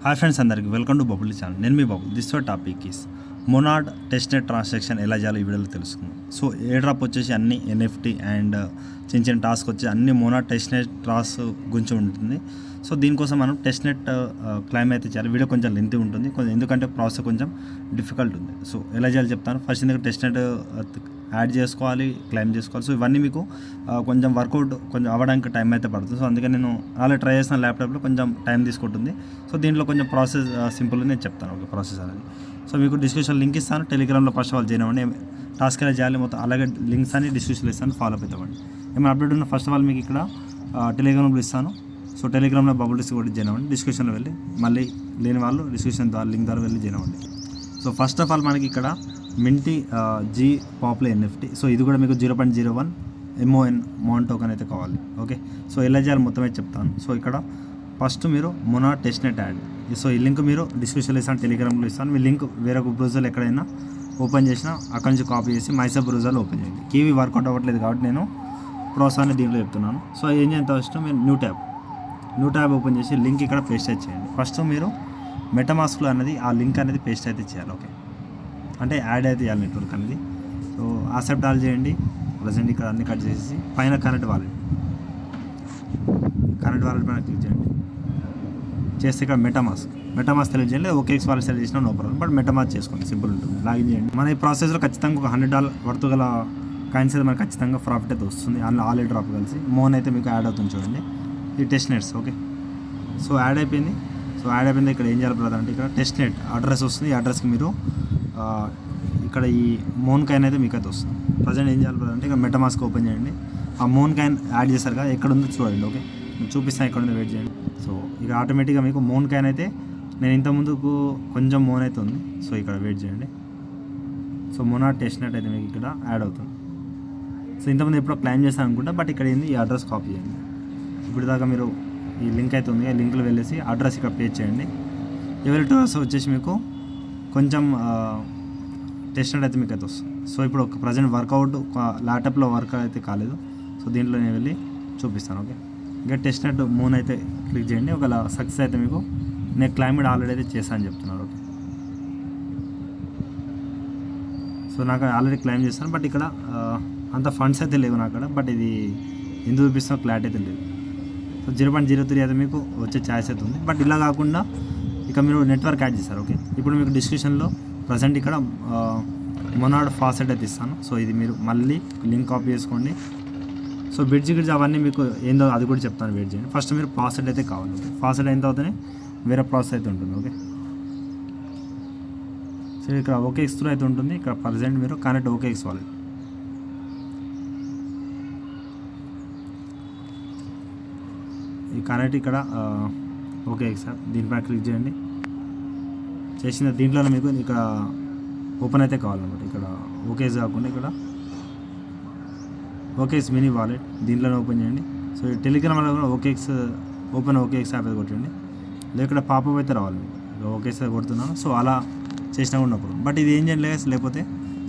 Hi friends, అందరికి welcome to bubble channel. నేను మీ Babu. This topic is Monad testnet transaction ఎలా చేయాలో ఈ వీడియోలో తెలుసుకుందాం. సో ఏ డ్రాప్ వచ్చేసి అన్ని ఎన్ఎఫ్టీ అండ్ చిన్న చిన్న టాస్క్ వచ్చి అన్ని మొనాడ్ టెస్ట్నెట్ ట్రాస్ గురించి ఉంటుంది. సో దీనికోసం మనం టెస్ట్నెట్ క్లైమ్ అయితే చేయాలి. వీడియో కొంచెం లెంతీ ఉంటుంది, ఎందుకంటే ప్రాసెస్ కొంచెం డిఫికల్ట్ ఉంది. సో ఎలా చేయాలో చెప్తాను. ఫస్ట్ ఎందుకంటే టెస్ట్నెట్ యాడ్ చేసుకోవాలి, క్లైమ్ చేసుకోవాలి. సో ఇవన్నీ మీకు కొంచెం వర్కౌట్ కొంచెం అవ్వడానికి టైం అయితే పడుతుంది. సో అందుకని నేను అలా ట్రై చేసిన ల్యాప్టాప్లో కొంచెం టైం తీసుకుంటుంది. సో దీంట్లో కొంచెం ప్రాసెస్ సింపుల్ నేను చెప్తాను ఒక ప్రాసెస్ అనేది. సో మీకు డిస్క్రిప్షన్ లింక్ ఇస్తాను. టెలిగ్రామ్లో ఫస్ట్ ఆఫ్ ఆల్ జాయిన్ అవ్వండి. టాస్క్ ఎలా చేయాలి మొత్తం అలాగే లింక్స్ అన్ని డిస్క్రిప్షన్లో ఇస్తాను, ఫాలో అప్ అవుతామండి. ఏమైనా అప్డేట్ ఉన్న ఫస్ట్ ఆఫ్ ఆల్ మీకు ఇక్కడ టెలిగ్రామ్లో ఇస్తాను. సో టెలిగ్రామ్లో బబుల్ డిస్క్ కూడా జాయిన్ అవ్వండి. డిస్క్రిప్షన్లో వెళ్ళి మళ్ళీ లేని వాళ్ళు డిస్క్రిప్షన్ ద్వారా లింక్ ద్వారా వెళ్ళి జాయిన్ అవ్వండి. సో ఫస్ట్ ఆఫ్ ఆల్ మనకి ఇక్కడ మింటీ జీ పాపులర్ ఎన్ఎఫ్టీ. సో ఇది కూడా మీకు 0.01 MON మౌంట్ టోకెన్ అయితే కావాలి. ఓకే, సో ఎలా చేయాలి మొత్తం అయితే చెప్తాను. సో ఇక్కడ ఫస్ట్ మీరు మొనాడ్ టెస్ట్నెట్ యాడ్. సో ఈ లింక్ మీరు డిస్క్రిప్షన్లో ఇస్తాను, టెలిగ్రామ్లో ఇస్తాను. మీ లింక్ వేరే బ్రౌజర్లో ఎక్కడైనా ఓపెన్ చేసినా అక్కడి నుంచి కాపీ చేసి మైసెప్ బ్రౌజర్లో ఓపెన్ చేయండి. కీవీ వర్కౌట్ అవ్వట్లేదు కాబట్టి నేను ప్రోసాన్ని దీంట్లో చెప్తున్నాను. సో ఏం చేయంత ఫస్ట్ మీరు న్యూ ట్యాబ్ ఓపెన్ చేసి లింక్ ఇక్కడ పేస్ట్ అయితే చేయండి. ఫస్ట్ మీరు మెటామాస్క్లో అనేది ఆ లింక్ అనేది పేస్ట్ అయితే చేయాలి. ఓకే, అంటే యాడ్ అయితే చేయాలి నెట్వర్క్ అనేది. సో యాక్సెప్ట్ ఆల్ చేయండి. ప్రజెంట్ ఇక్కడ అన్ని కట్ చేసి పైన కనెక్ట్ వాలెట్ పైన క్లిక్ చేయండి. చేస్తే ఇక్కడ మెటామాస్క్ సెలెక్ట్ చేయండి. OKX వాలెట్ సెలెక్ట్ చేసినా నో ప్రాబ్లం, బట్ మెటామాస్క్ చేసుకోండి, సింపుల్ ఉంటుంది. లాగిన్ చేయండి. మన ఈ ప్రాసెస్లో ఖచ్చితంగా ఒక $100 వర్త్ గల కాయిన్స్ అయితే మనకు ఖచ్చితంగా ప్రాఫిట్ అయితే వస్తుంది. అందులో ఆల్రెడీ డ్రాప్ కలిసి మోన్ అయితే మీకు యాడ్ అవుతుంది చూడండి. ఈ టెస్ట్నెట్స్. ఓకే, సో యాడ్ అయిపోయింది. ఇక్కడ ఏం చేయాలి బ్రదర్ అంటే ఇక్కడ టెస్ట్నెట్ అడ్రస్ వస్తుంది. ఈ అడ్రస్కి మీరు ఇక్కడ ఈ మోన్ కాయిన్ అయితే మీకు అయితే వస్తుంది. ప్రజెంట్ ఏం చేయాలి బ్రదర్ అంటే ఇక్కడ మెటామాస్క్ ఓపెన్ చేయండి. ఆ మోన్ కాయిన్ యాడ్ చేశారు కదా, ఎక్కడ ఉందో చూడండి. ఓకే, నేను చూపిస్తాను ఎక్కడ ఉందో, వెయిట్ చేయండి. సో ఇక ఆటోమేటిక్గా మీకు మోన్ కాయిన్ అయితే నేను ఇంతకుముందుకు కొంచెం మోన్ అయితే ఉంది. సో ఇక్కడ వెయిట్ చేయండి. సో మొనాడ్ టెస్ట్నెట్ అయితే మీకు ఇక్కడ యాడ్ అవుతుంది. సో ఇంతకుముందు ఎప్పుడో క్లైమ్ చేస్తాను అనుకుంటా, బట్ ఇక్కడ ఏంది ఈ అడ్రస్ కాపీ చేయండి. ఇప్పుడు దాకా మీరు ఈ లింక్ అయితే ఉంది, ఆ లింక్లో వెళ్ళేసి అడ్రస్ ఇక్కడ పేస్ట్ చేయండి. ఎవరి అడ్రస్ వచ్చేసి మీకు కొంచెం టెస్ట్నెట్ అయితే మీకు అయితే వస్తుంది. సో ఇప్పుడు ఒక ప్రజెంట్ వర్కౌట్ ల్యాప్టాప్లో వర్క్ అయితే కాలేదు. సో దీంట్లో నేను వెళ్ళి చూపిస్తాను. ఓకే, ఇంకా టెస్ట్నెట్ మోన్ అయితే క్లిక్ చేయండి. ఒకవేళ సక్సెస్ అయితే మీకు నేను క్లైమేట్ ఆల్రెడీ అయితే చేశాను అని చెప్తున్నాను. ఓకే, సో నాకు ఆల్రెడీ క్లైమ్ చేస్తాను, బట్ ఇక్కడ అంత ఫండ్స్ అయితే లేవు నాకు అక్కడ. బట్ ఇది ఎందుకు చూపిస్తున్నా క్లారిటీ అయితే లేదు. సో 0.03 అయితే మీకు వచ్చే ఛాయిస్ అయితే ఉంది. బట్ ఇలా కాకుండా ఇక మీరు నెట్వర్క్ యాడ్ చేస్తారు. ఓకే, ఇప్పుడు మీకు డిస్క్రిప్షన్లో ప్రజెంట్ ఇక్కడ మొనాడ్ ఫాసెట్ అయితే ఇస్తాను. సో ఇది మీరు మళ్ళీ లింక్ కాపీ చేసుకోండి. సో బ్రిడ్జ్ అవన్నీ మీకు ఏందో అది కూడా చెప్తాను, వెయిట్ చేయండి. ఫస్ట్ మీరు ఫాసెట్ అయితే కావాలి. ఓకే, ఫాసెట్ అయిన తర్వాతనే వేరే ప్రాసెస్ అయితే ఉంటుంది. ఓకే, సో ఇక్కడ OKX త్రూ అయితే ఉంటుంది. ఇక్కడ ప్రజెంట్ మీరు కనెక్ట్ OKX వాలెట్. ఈ కనెక్ట్ ఇక్కడ OKX యాప్ దీనిపైన క్లిక్ చేయండి. చేసిన దీంట్లో మీకు ఇక్కడ ఓపెన్ అయితే కావాలన్నమాట. ఇక్కడ OKX కాకుండా ఇక్కడ OKX మినీ వాలెట్ దీంట్లోనే ఓపెన్ చేయండి. సో ఈ టెలిగ్రామ్లో కూడా OKX యాప్ అయితే కొట్టండి. ఇక్కడ పాపప్ అయితే రావాలి. OKX కొడుతున్నాను. సో అలా చేసినా కూడా ఉన్నప్పుడు, బట్ ఇది ఏం చేయండి లేకపోతే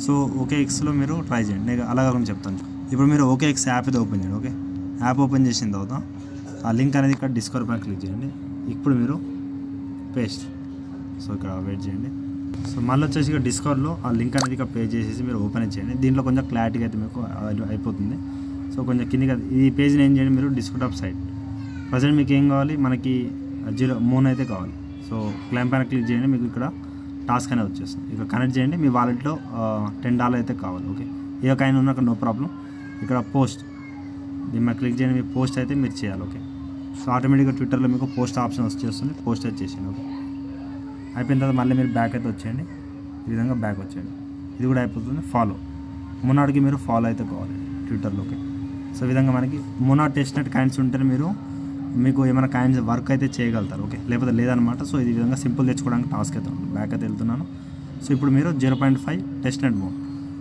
సో OKXలో మీరు ట్రై చేయండి. నేను అలా కాకుండా చెప్తాను. ఇప్పుడు మీరు OKX యాప్ అయితే ఓపెన్ చేయండి. ఓకే, యాప్ ఓపెన్ చేసిన తర్వాత ఆ లింక్ అనేది ఇక్కడ డిస్కవర్ పైన క్లిక్ చేయండి. ఇప్పుడు మీరు పేస్ట్. సో ఇక్కడ వెయిట్ చేయండి. సో మళ్ళీ వచ్చేసి ఇక్కడ డిస్కవర్లో ఆ లింక్ అనేది ఇక్కడ పే చేసేసి మీరు ఓపెన్ చేయండి. దీంట్లో కొంచెం క్లారిటీగా అయితే మీకు అయిపోతుంది. సో కొంచెం కిందికి ఈ పేజ్ని ఏం చేయండి మీరు డెస్క్టాప్ సైడ్. ప్రజెంట్ మీకు ఏం కావాలి, మనకి మోన్ అయితే కావాలి. సో క్లైమ్ పైన క్లిక్ చేయండి. మీకు ఇక్కడ టాస్క్ అనేది వచ్చేస్తుంది. ఇక్కడ కనెక్ట్ చేయండి. మీ వాలెట్లో $10 అయితే కావాలి. ఓకే, ఏ కాయిన్ ఉన్నా నో ప్రాబ్లం. ఇక్కడ పోస్ట్ దీని మీద క్లిక్ చేయండి. మీ పోస్ట్ అయితే మీరు చేయాలి. ఓకే, సో ఆటోమేటిక్గా ట్విట్టర్లో మీకు పోస్ట్ ఆప్షన్ వచ్చేస్తుంది. పోస్ట్ అయితే చేసేయండి. ఓకే, అయిపోయిన తర్వాత మళ్ళీ మీరు బ్యాక్ అయితే వచ్చేయండి. ఈ విధంగా బ్యాక్ వచ్చేయండి. ఇది కూడా అయిపోతుంది. ఫాలో మొనాడ్కి మీరు ఫాలో అయితే కావాలి ట్విట్టర్లో. ఓకే, సో ఈ విధంగా మనకి మొనాడ్ టెస్ట్నెట్ కాయిన్స్ ఉంటేనే మీకు ఏమైనా కాయిన్స్ వర్క్ అయితే చేయగలుగుతారు. ఓకే, లేకపోతే లేదనమాట. సో ఈ విధంగా సింపుల్ తెచ్చుకోవడానికి టాస్క్ అయితే ఉంటుంది. బ్యాక్ అయితే వెళ్తున్నాను. సో ఇప్పుడు మీరు 0.5 టెస్ట్నెట్ మోడ్.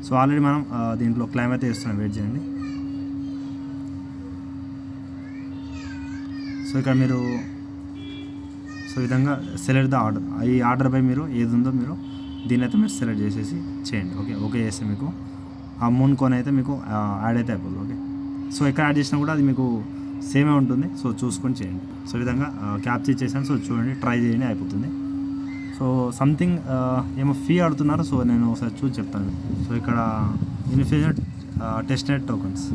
సో ఆల్రెడీ మనం దీంట్లో క్లైమ్ అయితే చేస్తున్నాం. వెయిట్ చేయండి. సో ఇక్కడ మీరు సో ఈ విధంగా సెలెక్ట్ ద ఆర్డర్. ఈ ఆర్డర్ పై మీరు ఏది ఉందో మీరు దీన్ని అయితే మీరు సెలెక్ట్ చేసేసి చేయండి. ఓకే చేస్తే మీకు ఆ మోన్ కోన్ అయితే మీకు యాడ్ అయితే అయిపోతుంది. ఓకే, సో ఎక్కడ యాడ్ చేసినా కూడా అది మీకు సేమే ఉంటుంది. సో చూసుకొని చేయండి. సో ఈ విధంగా క్యాప్చర్ చేశాను. సో చూడండి, ట్రై చేయండి, అయిపోతుంది. సో సంథింగ్ ఏమో ఫీ ఆడుతున్నారు. సో నేను ఒకసారి చూసి చెప్తాను. సో ఇక్కడ ఇన్ఫినిట్ టెస్ట్నెట్ టోకన్స్.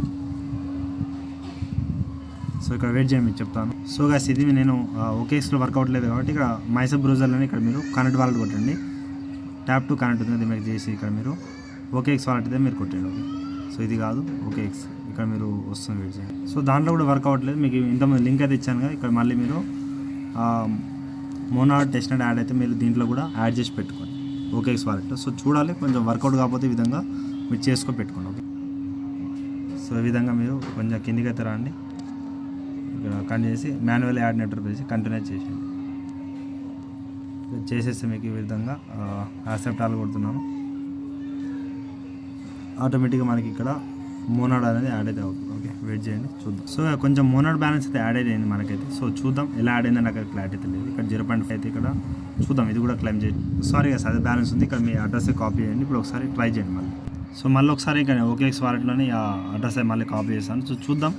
సో ఇక్కడ వెయిట్ చేయండి, మీకు చెప్తాను. సో గాస్ ఇది నేను ఓకేఎక్స్లో వర్కౌట్ లేదు కాబట్టి ఇక్కడ మైసప్ బ్రౌజర్లోనే ఇక్కడ మీరు కనెక్ట్ వాలెట్ కొట్టండి. ట్యాప్ టు కనెక్ట్ ఉంది, అది మీకు చేసి ఇక్కడ మీరు ఓకేఎక్స్ వాలెట్ అయితే మీరు కొట్టండి. ఓకే, సో ఇది కాదు ఓకేఎక్స్, ఇక్కడ మీరు వస్తుంది, వెయిట్ చేయండి. సో దాంట్లో కూడా వర్కౌట్ లేదు. మీకు ఇంతమంది లింక్ అయితే ఇచ్చాను కదా, ఇక్కడ మళ్ళీ మీరు మోనాడ్ టెస్ట్నెట్ యాడ్ అయితే మీరు దీంట్లో కూడా యాడ్ చేసి పెట్టుకోండి ఓకేఎక్స్ వాలెట్. సో చూడాలి, కొంచెం వర్కౌట్ కాకపోతే ఈ విధంగా మీరు చేసుకొని పెట్టుకోండి. ఓకే, సో ఈ విధంగా మీరు కొంచెం కిందికి అయితే రండి. ఇక్కడ కంటిన్యూ చేసి మాన్యువల్ యాడ్ నెట్వర్క్ వేసి కంటిన్యూ చేసేయండి. చేసేస్తే మీకు ఈ విధంగా యాక్సెప్ట్ ఆల్ కొడుతున్నాను. ఆటోమేటిక్గా మనకి ఇక్కడ మోనాడ్ అనేది యాడ్ అయితే అవుతుంది. ఓకే, వెయిట్ చేయండి, చూద్దాం. సో కొంచెం మోనాడ్ బ్యాలెన్స్ అయితే యాడ్ అయింది మనకైతే. సో చూద్దాం ఎలా యాడ్ అయిందని నాకు క్లారిటీ అయితే లేదు. ఇక్కడ 0.5 అయితే ఇక్కడ చూద్దాం, ఇది కూడా క్లెయిమ్ చేయండి. సారీ కదా, అదే బ్యాలెన్స్ ఉంది. ఇక్కడ మీ అడ్రస్ కాపీ చేయండి. ఇప్పుడు ఒకసారి ట్రై చేయండి మళ్ళీ. సో మళ్ళీ ఒకసారి ఇక్కడ ఓకేఎక్స్ వాలెట్లోని ఆ అడ్రస్ మళ్ళీ కాపీ చేస్తాను. సో చూద్దాం.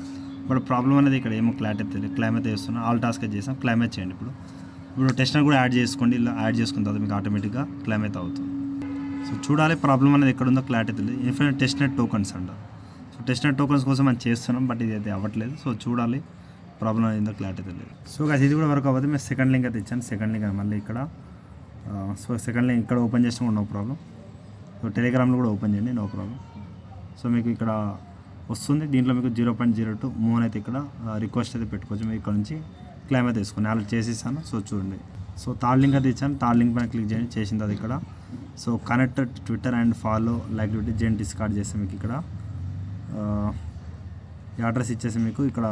బట్ ప్రాబ్లం అనేది ఇక్కడ ఏమో క్లారిటీ అయితే తెలియదు. క్లైమ్ అయితే చేస్తున్నాను, ఆల్ టాస్క్ అయితే చేసాం. క్లైమ్ అయితే చేయండి. ఇప్పుడు టెస్ట్నెట్ కూడా యాడ్ చేసుకోండి. ఇలా యాడ్ చేసుకున్న తర్వాత మీకు ఆటోమేటిక్గా క్లైమ్ అయితే అవుతుంది. సో చూడాలి ప్రాబ్లం అనేది ఎక్కడ ఉందో క్లారిటీ తెలియదు. ఇన్ఫినిట్ టెస్ట్నెట్ టోకన్స్ అంట. సో టెస్ట్నెట్ టోకన్స్ కోసం మనం చేస్తున్నాం, బట్ ఇది అయితే అవ్వట్లేదు. సో చూడాలి ప్రాబ్లం ఏందో క్లారిటీ తెలియదు. సో గాయ్స్ ఇది కూడా వర్క్ అవ్వదు. మేము సెకండ్ లింక్ అయితే ఇచ్చాను. సెకండ్ లింక్ మళ్ళీ ఇక్కడ సో సెకండ్ లింక్ ఇక్కడ ఓపెన్ చేసినా కూడా నో ప్రాబ్లం. సో టెలిగ్రామ్లో కూడా ఓపెన్ చేయండి, నో ప్రాబ్లం. సో మీకు ఇక్కడ వస్తుంది. దీంట్లో మీకు 0.02 మోన్ అయితే ఇక్కడ రిక్వెస్ట్ అయితే పెట్టుకోవచ్చు. మీకు ఇక్కడ నుంచి క్లైమ్ అయితే తీసుకుని ఆల్రెడీ చేసిస్తాను. సో చూడండి. సో థర్డ్ లింక్ అయితే ఇచ్చాను. థర్డ్ లింక్ పైన క్లిక్ చేయండి, చేసింది అది ఇక్కడ. So connect Twitter and follow like డ్యూటీ జెన్ డిస్కార్డ్ చేస్తే మీకు ఇక్కడ ఈ అడ్రస్ ఇచ్చేసి మీకు ఇక్కడ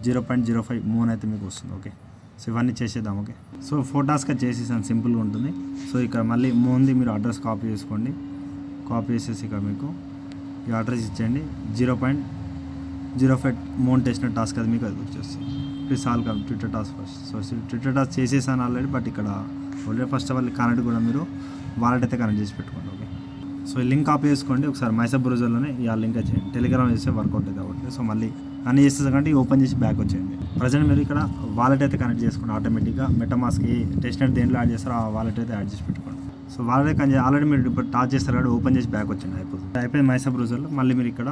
0.05 మోన్ అయితే మీకు వస్తుంది. ఓకే, సో ఇవన్నీ చేసేద్దాం. ఓకే, సో 4 టాస్క్ చేసేసాను, సింపుల్గా ఉంటుంది. సో ఇక్కడ మళ్ళీ మోన్ది మీరు అడ్రస్ కాపీ చేసుకోండి. కాపీ చేసేసి ఇక్కడ మీకు ఈ అడ్రస్ ఇచ్చేయండి. 0.05 మోన్ టెస్ట్నెట్ టాస్క్ అది మీకు అది వచ్చేస్తుంది. Please solve Twitter task first. So Twitter task చేసేసాను ఆల్రెడీ, బట్ ఇక్కడ already first of all connect కూడా మీరు వాలెట్ అయితే కనెక్ట్ చేసి పెట్టుకోండి. ఓకే, సో ఈ లింక్ కాపీ చేసుకోండి. ఒకసారి మైసప్ బ్రౌజర్లోనే ఈ లింక్ చేయండి. టెలిగ్రామ్ చేస్తే వర్కౌట్ అయితే అవ్వట్లేదు. సో మళ్ళీ అన్నీ చేస్తే కంటే ఓపెన్ చేసి బ్యాక్ వచ్చేయండి. ప్రజెంట్ మీరు ఇక్కడ వాలెట్ అయితే కనెక్ట్ చేసుకోండి. ఆటోమేటిక్గా మెటామాస్క్ టెస్ట్నెట్ దేంట్లో యాడ్ చేస్తారో ఆ వాలెట్ అయితే యాడ్ చేసి పెట్టుకోండి. సో వాలెట్ ఆల్రెడీ మీరు ఇప్పుడు టాచ్ చేస్తారు కాబట్టి ఓపెన్ చేసి బ్యాక్ వచ్చండి, అయిపోతుంది. అయిపోయింది మైసప్ బ్రౌజర్లో. మళ్ళీ మీరు ఇక్కడ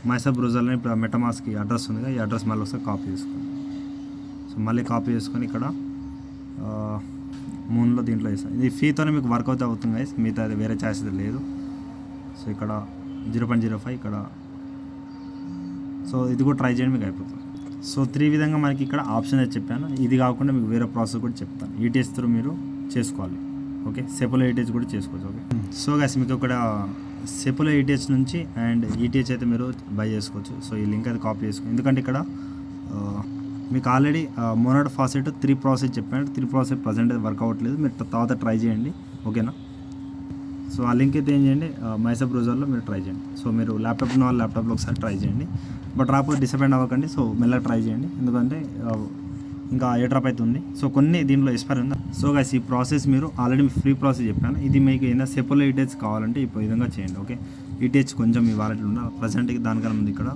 మైసప్ బ్రౌజర్లో ఇప్పుడు మెటామాస్క్ అడ్రస్ ఉంది, ఈ అడ్రస్ మళ్ళీ ఒకసారి కాపీ చేసుకోండి. సో మళ్ళీ కాపీ చేసుకొని ఇక్కడ మూన్లో దీంట్లో వేస్తాను. ఇది ఫీతోనే మీకు వర్కౌట్ అవుతుంది గైస్, మిగతా అది వేరే ఛాయిస్ అయితే లేదు. సో ఇక్కడ 0.05 ఇక్కడ. సో ఇది కూడా ట్రై చేయండి, మీకు అయిపోతుంది. సో 3 విధంగా మనకి ఇక్కడ ఆప్షన్ అయితే చెప్పాను. ఇది కాకుండా మీకు వేరే ప్రాసెస్ కూడా చెప్తాను. ఈటీఎస్ త్రూ మీరు చేసుకోవాలి. ఓకే, సెపోలో ఈటీహెచ్ కూడా చేసుకోవచ్చు. ఓకే, సో గైస్ మీకు ఇక్కడ సెపోలో ఈటీహెచ్ నుంచి అండ్ ఈటీహెచ్ అయితే మీరు బై చేసుకోవచ్చు. సో ఈ లింక్ అయితే కాపీ చేసుకోండి. ఎందుకంటే ఇక్కడ మీకు ఆల్రెడీ మోనాడ్ ఫాసెట్ 3 ప్రాసెస్ చెప్పాను. 3 ప్రాసెస్ ప్రజెంట్ అయితే వర్క్ అవ్వట్లేదు. మీరు తర్వాత ట్రై చేయండి. ఓకేనా, సో ఆ లింక్ అయితే ఏం చేయండి, మైసప్ బ్రౌజర్లో మీరు ట్రై చేయండి. సో మీరు ల్యాప్టాప్ ఉన్న వాళ్ళు ల్యాప్టాప్లో ఒకసారి ట్రై చేయండి. బట్ రాకపోతే డిసప్పాయింట్ అవ్వకండి. సో మెల్లగా ట్రై చేయండి, ఎందుకంటే ఇంకా ఏ డ్రాప్ అయితే ఉంది. సో కొన్ని దీంట్లో ఎక్స్పైర్ ఉంది. సో గైస్ ఈ ప్రాసెస్ మీరు ఆల్రెడీ ఫ్రీ ప్రాసెస్ చెప్పాను. ఇది మీకు ఏదైనా సెపోలో ఈటీహెచ్ కావాలంటే ఈ విధంగా చేయండి. ఓకే, ఈటీహెచ్ కొంచెం మీ వాలెట్లో ఉన్న ప్రజెంట్కి దానికన్నా ముందు ఇక్కడ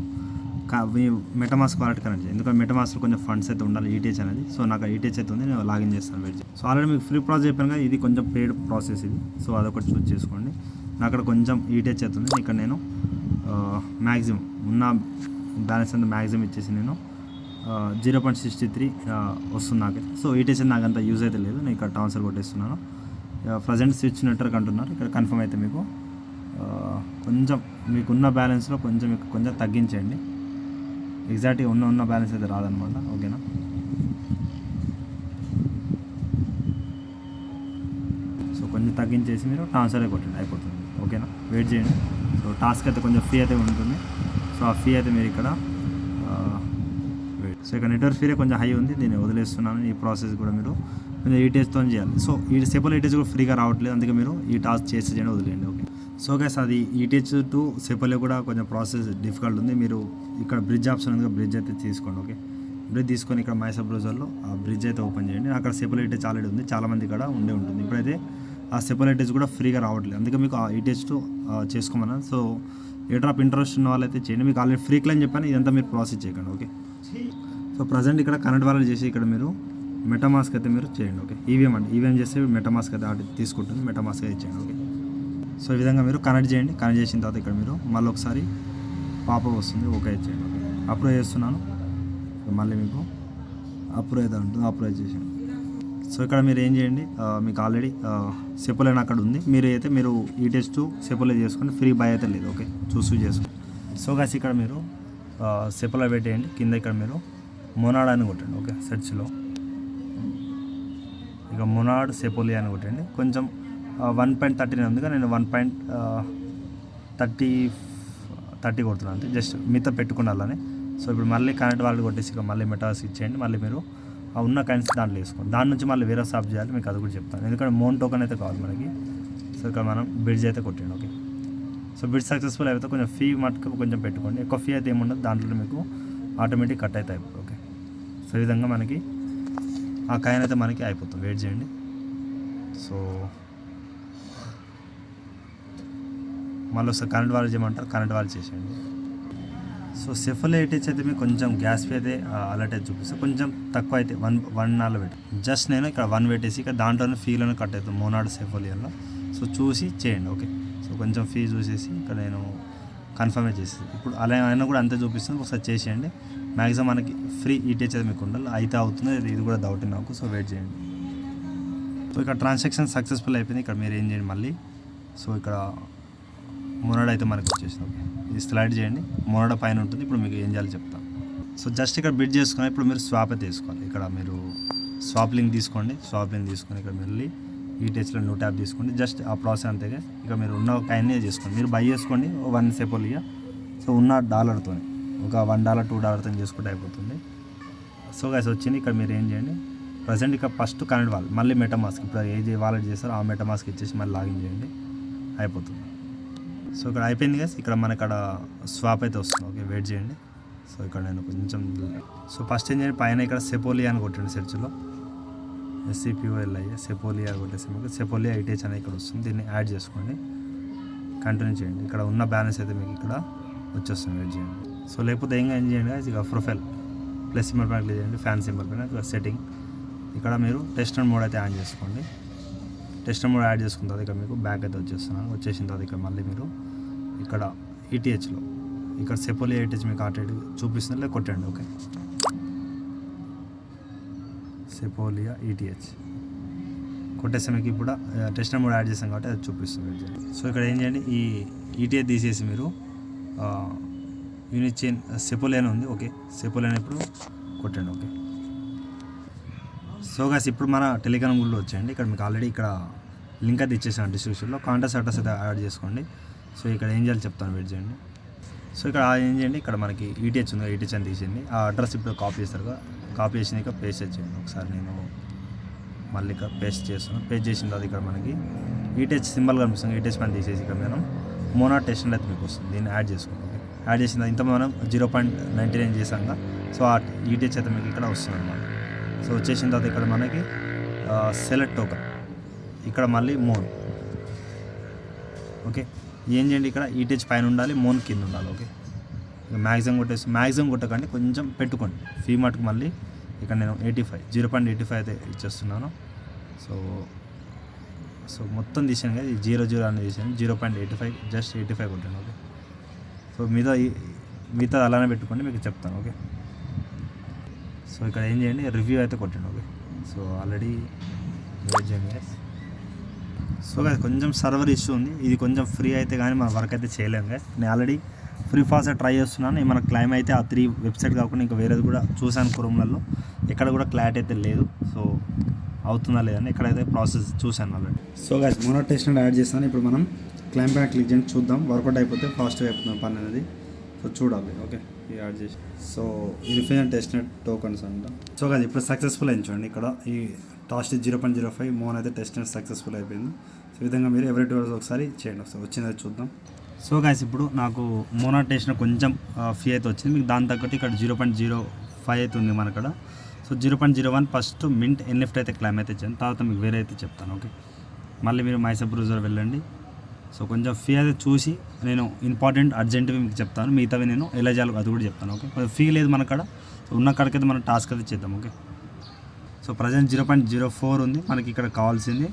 మీ మెటామాస్క్ వాలెట్ కనెక్ట్ చేయండి. ఎందుకంటే మెటామాస్క్లో కొంచెం ఫండ్స్ అయితే ఉండాలి ఈటీహెచ్ అనేది. సో నాకు ఈటీహెచ్ అయితే ఉంది, నేను లాగిన్ చేస్తాను. వెయిట్ చేయండి. సో ఆల్రెడీ మీకు ఫ్రీ ప్రాసెస్ చెప్పాను కదా, ఇది కొంచెం పెయిడ్ ప్రాసెస్ ఇది. సో అదొకటి చూస్ చేసుకోండి. నాకు అక్కడ కొంచెం ఈటీహెచ్ అవుతుంది. ఇక్కడ నేను మ్యాక్సిమం ఉన్న బ్యాలెన్స్ అంతా మ్యాక్సిమం ఇచ్చేసి నేను 0.63 వస్తుంది నాకైతే. సో ఈటీహెచ్ నాకు అంత యూజ్ అయితే లేదు. నేను ఇక్కడ ట్రాన్స్ఫర్ కొట్టేస్తున్నాను. ప్రజెంట్ స్విచ్ నెట్వర్క్ అంటున్నారు. ఇక్కడ కన్ఫర్మ్ అయితే మీకు కొంచెం మీకున్న బ్యాలెన్స్లో కొంచెం తగ్గించండి. ఎగ్జాక్ట్గా ఉన్న బ్యాలెన్స్ అయితే రాదనమాట. ఓకేనా, సో కొంచెం తగ్గించేసి మీరు ట్రాన్స్ఫర్ కొట్టండి, అయిపోతుంది. ఓకేనా, వెయిట్ చేయండి. సో టాస్క్ అయితే కొంచెం ఫీ అయితే ఉంటుంది. సో ఆ ఫీ అయితే మీరు ఇక్కడ సో ఇక్కడ నెట్వర్క్ ఫీ కొంచెం హై ఉంది, దీన్ని వదిలేస్తున్నాను. ఈ ప్రాసెస్ కూడా మీరు కొంచెం ఈటీహెచ్తో చేయాలి. సో ఈ సెపోలో ఈటీహెచ్ కూడా ఫ్రీగా రావట్లేదు, అందుకే మీరు ఈ టాస్క్ చేసి చేయండి, వదిలేయండి. ఓకే, సో గైస్ అది ఈటీహెచ్ టు సెపోలో కూడా కొంచెం ప్రాసెస్ డిఫికల్ట్ ఉంది. మీరు ఇక్కడ బ్రిడ్జ్ ఆప్షన్ ఉంది, బ్రిడ్జ్ అయితే తీసుకోండి. ఓకే, బ్రిడ్జ్ తీసుకొని ఇక్కడ మైసప్ బ్రౌజర్లో ఆ బ్రిడ్జ్ అయితే ఓపెన్ చేయండి. అక్కడ సెపోలో ఈటీహెచ్ ఆల్రెడీ ఉంది, చాలామంది ఇక్కడ ఉంటుంది. ఇప్పుడైతే ఆ సెపోలో ఈటీహెచ్ కూడా ఫ్రీగా రావట్లేదు, అందుకే మీకు ఆ ఈటీహెచ్ టు చేసుకోమన్నా. సో ఏ డ్రాప్ ఇంట్రెస్ట్ ఉన్న వాళ్ళైతే చేయండి. మీకు ఆల్రెడీ ఫ్రీ క్లైమ్ చెప్పాను, ఇదంతా మీరు ప్రాసెస్ చేయకండి. ఓకే, సో ప్రజెంట్ ఇక్కడ కనెక్ట్ వ్యాలిడ్ చేసి ఇక్కడ మీరు మెటామాస్క్ అయితే మీరు చేయండి. ఓకే, ఈవీఎం చేస్తే మెటామాస్క్ అయితే అటు తీసుకుంటుంది, మెటామాస్క్ అయితే చేయండి. ఓకే, సో ఈ విధంగా మీరు కనెక్ట్ చేయండి. కనెక్ట్ చేసిన తర్వాత ఇక్కడ మీరు మళ్ళీ ఒకసారి పాపప్ వస్తుంది, ఓకే చేయండి. ఓకే, అప్రూవ్ చేస్తున్నాను. మళ్ళీ మీకు అప్రూవ్ అయితే ఉంటుంది, అప్రూవ్ చేసేయండి. సో ఇక్కడ మీరు ఏం చేయండి, మీకు ఆల్రెడీ సెపోలైన్ అక్కడ ఉంది, మీరు ఈ టెస్ట్ సెపోలే చేసుకోండి, ఫ్రీ బై అయితే లేదు. ఓకే, చూసి చేసుకోండి. సో గాస్ ఇక్కడ మీరు సెపోలా పెట్టేయండి. కింద ఇక్కడ మీరు మొనాడ్ అని కొట్టండి. ఓకే, సెర్చ్లో ఇక మొనాడ్ సెపోలియా అని కొట్టండి. కొంచెం 1.39 ఉందిగా, నేను 1.30 కొడుతున్నాను అంతే, జస్ట్ మిగతా పెట్టుకున్నాలని. సో ఇప్పుడు మళ్ళీ కనెక్ట్ వాళ్ళు కొట్టేసి ఇక మళ్ళీ మెటాస్ ఇచ్చేయండి. మళ్ళీ మీరు ఆ ఉన్న కరెన్సీ దాంట్లో వేసుకోండి. దాని నుంచి మళ్ళీ వేరే స్వాప్ చేయాలి, మీకు అది కూడా చెప్తాను. ఎందుకంటే మోన్ టోకెన్ అయితే కావాలి మనకి. సో ఇక్కడ మనం బిడ్స్ అయితే కొట్టండి. ఓకే, సో బిడ్ సక్సెస్ఫుల్ అయితే కొంచెం ఫీ మటుకు కొంచెం పెట్టుకోండి, ఎక్కువ ఫీ అయితే ఏముండదు, దాంట్లో మీకు ఆటోమేటిక్ కట్ అయితే అయిపోతుంది. ఓకే, సో ఈ విధంగా మనకి ఆ కాయిన్ అయితే మనకి అయిపోతుంది. వెయిట్ చేయండి. సో మళ్ళీ ఒకసారి కరెంట్ వాళ్ళు చేయమంటారు, కరెంట్ వాళ్ళు చేసేయండి. సో సెఫోలియా అయితే మీకు కొంచెం గ్యాస్ ఫీ అయితే అలర్ట్ అయితే చూపిస్తే కొంచెం తక్కువ అయితే 1 పెట్టి జస్ట్ నేను ఇక్కడ 1 పెట్టేసి ఇక దాంట్లోనే ఫీలోనే కట్ అవుతుంది మోనాడ్ సెఫోలియాలో. సో చూసి చేయండి. ఓకే, సో కొంచెం ఫీ చూసేసి ఇక్కడ నేను కన్ఫర్మే చేసేది. ఇప్పుడు అలా అయినా కూడా అంతే చూపిస్తుంది, ఒకసారి చేసేయండి. మ్యాక్సిమం మనకి ఫ్రీ ఈటీహెచ్ అయితే మీకు ఉండాలి, అయితే అవుతుంది, ఇది కూడా డౌట్ నాకు. సో వెయిట్ చేయండి. సో ఇక్కడ ట్రాన్సాక్షన్ సక్సెస్ఫుల్ అయిపోయింది. ఇక్కడ మీరు ఏం చేయండి మళ్ళీ, సో ఇక్కడ మొనాడ్ అయితే మనకి వచ్చేసింది. ఓకే, ఇది స్లైడ్ చేయండి, మొనాడ్ పైన ఉంటుంది. ఇప్పుడు మీకు ఏం చేయాలో చెప్తాను. సో జస్ట్ ఇక్కడ బిడ్ చేసుకుని ఇప్పుడు మీరు స్వాప్ అయితే తీసుకోవాలి. ఇక్కడ మీరు స్వాప్ లింక్ తీసుకోండి. స్వాప్ లింక్ తీసుకొని ఇక్కడ వెళ్ళి ఈటీహెచ్లో న్యూ ట్యాబ్ తీసుకోండి. జస్ట్ ఆ ప్రాసెస్ అంతే. ఇక మీరు ఉన్న కాయిన్నే చేసుకోండి, మీరు బై చేసుకోండి 1 సెపోలియా. సో ఉన్న డాలర్తో ఒక $1 $2 చేసుకుంటే అయిపోతుంది. సో గైస్ వచ్చింది. ఇక్కడ మీరు ఏం చేయండి, ప్రజెంట్ ఇక ఫస్ట్ కనెక్ట్ వాళ్ళు మళ్ళీ మెటామాస్క్ ఇప్పుడు ఏది వాలెట్ చేస్తారో ఆ మెటామాస్క్ ఇచ్చేసి మళ్ళీ లాగిన్ చేయండి, అయిపోతుంది. సో ఇక్కడ అయిపోయింది గైస్. ఇక్కడ మనకి అక్కడ స్వాప్ అయితే వస్తుంది. ఓకే, వెయిట్ చేయండి. సో ఇక్కడ నేను కొంచెం సో ఫస్ట్ ఏం చేయండి, పైన ఇక్కడ సెపోలియా అని కొట్టండి, సెర్చ్లో SCPOLIA సెపోలియా కొట్టేసి మీకు సెపోలియా ఈటీహెచ్ అనేది ఇక్కడ వస్తుంది. దీన్ని యాడ్ చేసుకోండి, కంటిన్యూ చేయండి. ఇక్కడ ఉన్న బ్యాలెన్స్ అయితే మీకు ఇక్కడ వచ్చేస్తుంది. వెయిట్ చేయండి. సో లేకపోతే ఏం చేయండి, ఇక ప్రొఫైల్ ప్లస్ సింబల్ పైన క్లిక్ చేయండి, ఫ్యాన్ సింబల్ పైన సెట్టింగ్ ఇక్కడ మీరు టెస్ట్ మోడ్ అయితే యాడ్ చేసుకోండి. టెస్ట్ మోడ్ యాడ్ చేసుకున్న తర్వాత ఇక్కడ మీకు బ్యాక్ అయితే వచ్చేసిన తర్వాత ఇక్కడ మళ్ళీ మీరు ఇక్కడ ఈటీహెచ్లో ఇక్కడ సెపోలియా ఈటీహెచ్ మీకు ఆల్రెడీ చూపిస్తుంది, కొట్టండి. ఓకే, సెపోలియా ఈటీహెచ్ కొట్టేస్తే మీకు ఇప్పుడు టెస్ట్ మోడ్ యాడ్ చేసాం కాబట్టి అది చూపిస్తుంది. సో ఇక్కడ ఏం చేయండి, ఈ ఈటీహెచ్ తీసేసి మీరు యూనిట్ చైన్ సెపోలియా ఉంది. ఓకే, సెపోలియా ఇప్పుడు కొట్టండి. ఓకే, సో గాస్ ఇప్పుడు మన టెలిగ్రామ్ గ్రూప్లో వచ్చేయండి. ఇక్కడ మీకు ఆల్రెడీ ఇక్కడ లింక్ అయితే ఇచ్చేసాను డిస్క్రిప్షన్లో, కాంటాక్ట్స్ అడ్రస్ అయితే యాడ్ చేసుకోండి. సో ఇక్కడ ఏం చేయాలి చెప్తాను, వెయిట్ చేయండి. సో ఇక్కడ ఏం చేయండి, ఇక్కడ మనకి ఈటీహెచ్ ఉంది, ఈటీహెచ్ అని తీసేయండి. ఆ అడ్రస్ ఇప్పుడు కాపీ చేస్తారు కదా, కాపీ చేసింది ఇక పేస్ట్ చేయండి. ఒకసారి నేను మళ్ళీ ఇక్కడ పేస్ట్ చేస్తాను. పేస్ట్ చేసిన తర్వాత ఇక్కడ మనకి ఈటీహెచ్ సింబల్ కనిపిస్తుంది, ఈటీహెచ్ పని తీసేసి ఇక్కడ మనం మోనాడ్ టెస్ట్ అయితే మీకు వస్తుంది, దీన్ని యాడ్ చేసుకోండి. ఓకే, యాడ్ చేసిన ఇంత మనం 0.99 చేసాంగా, సో ఆ ఈటీహెచ్ అయితే మీకు ఇక్కడ వస్తుంది అన్నమాట. సో వచ్చేసిన తర్వాత ఇక్కడ మనకి సెలెక్ట్ టోకెన్ ఇక్కడ మళ్ళీ మోన్. ఓకే, ఏం చేయండి, ఇక్కడ ఈటీహెచ్ పైన ఉండాలి, మోన్ కింద ఉండాలి. ఓకే, మ్యాక్సిమం కొట్టకండి, కొంచెం పెట్టుకోండి ఫీ మటుకు. మళ్ళీ ఇక్కడ నేను 0.85 అయితే ఇచ్చేస్తున్నాను. సో మొత్తం తీసాను కదా, 0 అనేది తీసాను, 0.85 జస్ట్ 85 కొట్టాను. ఓకే, సో మిగతా అలానే పెట్టుకోండి, మీకు చెప్తాను. ఓకే, సో ఇక్కడ ఏం చేయండి, రివ్యూ అయితే కొట్టండి. ఓకే, సో ఆల్రెడీ వెయిట్ చేయండి గైస్. సో గైస్ కొంచెం సర్వర్ ఇష్యూ ఉంది, ఇది కొంచెం ఫ్రీ అయితే కానీ మన వర్క్ అయితే చేయలేము గైస్. నేను ఆల్రెడీ ఫ్రీ ఫాస్ ట్రై చేస్తున్నాను, మన క్లైమ్ అయితే ఆ 3 వెబ్సైట్ కాకుండా ఇంకా వేరేది కూడా చూశాను క్రోమ్లలో, ఎక్కడ కూడా క్లారిటీ అయితే లేదు. సో అవుతుందా లేదని ఇక్కడైతే ప్రాసెస్ చూశాను already. So guys monad test add చేస్తాను. ఇప్పుడు మనం క్లైమ్ పైన క్లిక్ చేయండి, చూద్దాం వర్కౌట్ అయిపోతే ఫాస్ట్గా అయిపోతుంది పని అనేది. సో చూడాలి. ఓకే, ఇది యాడ్ చేసి సో ఇన్ఫినిట్ టెస్ట్నెట్ టోకన్స్ అంట. సో కాదు ఇప్పుడు సక్సెస్ఫుల్ అయింది చూడండి, ఇక్కడ ఈ టాస్ట్ 0.05 మోన్ అయితే టెస్ట్నెట్ సక్సెస్ఫుల్ అయిపోయింది. సో ఈ విధంగా మీరు ఎవ్రీ 2 hours ఒకసారి చేయండి, ఒకసారి వచ్చింది చూద్దాం. సో గాయస్ ఇప్పుడు నాకు మోనాడ్ టెస్ట్నెట్ కొంచెం ఫీ అయితే వచ్చింది, మీకు దాని తగ్గట్టు ఇక్కడ 0.05 అయితే ఉంది మన ఇక్కడ. సో 0.01 ఫస్ట్ మింట్ ఎన్ఎఫ్టీ అయితే క్లైమ్ అయితే ఇచ్చాను, తర్వాత మీకు వేరే అయితే చెప్తాను. ఓకే, మళ్ళీ మీరు మైసప్ బ్రౌజర్ వెళ్ళండి. సో కొంచెం ఫీ అయితే చూసి నేను ఇంపార్టెంట్ అర్జెంట్వి మీకు చెప్తాను, మిగతావి నేను ఎలా చేయాలో అది కూడా చెప్తాను. ఓకే, ఫీ లేదు మన కాడ, సో ఉన్న కాడికైతే మనం టాస్క్ అయితే చేద్దాం. ఓకే, సో ప్రజెంట్ 0.04 ఉంది మనకి. ఇక్కడ కావాల్సింది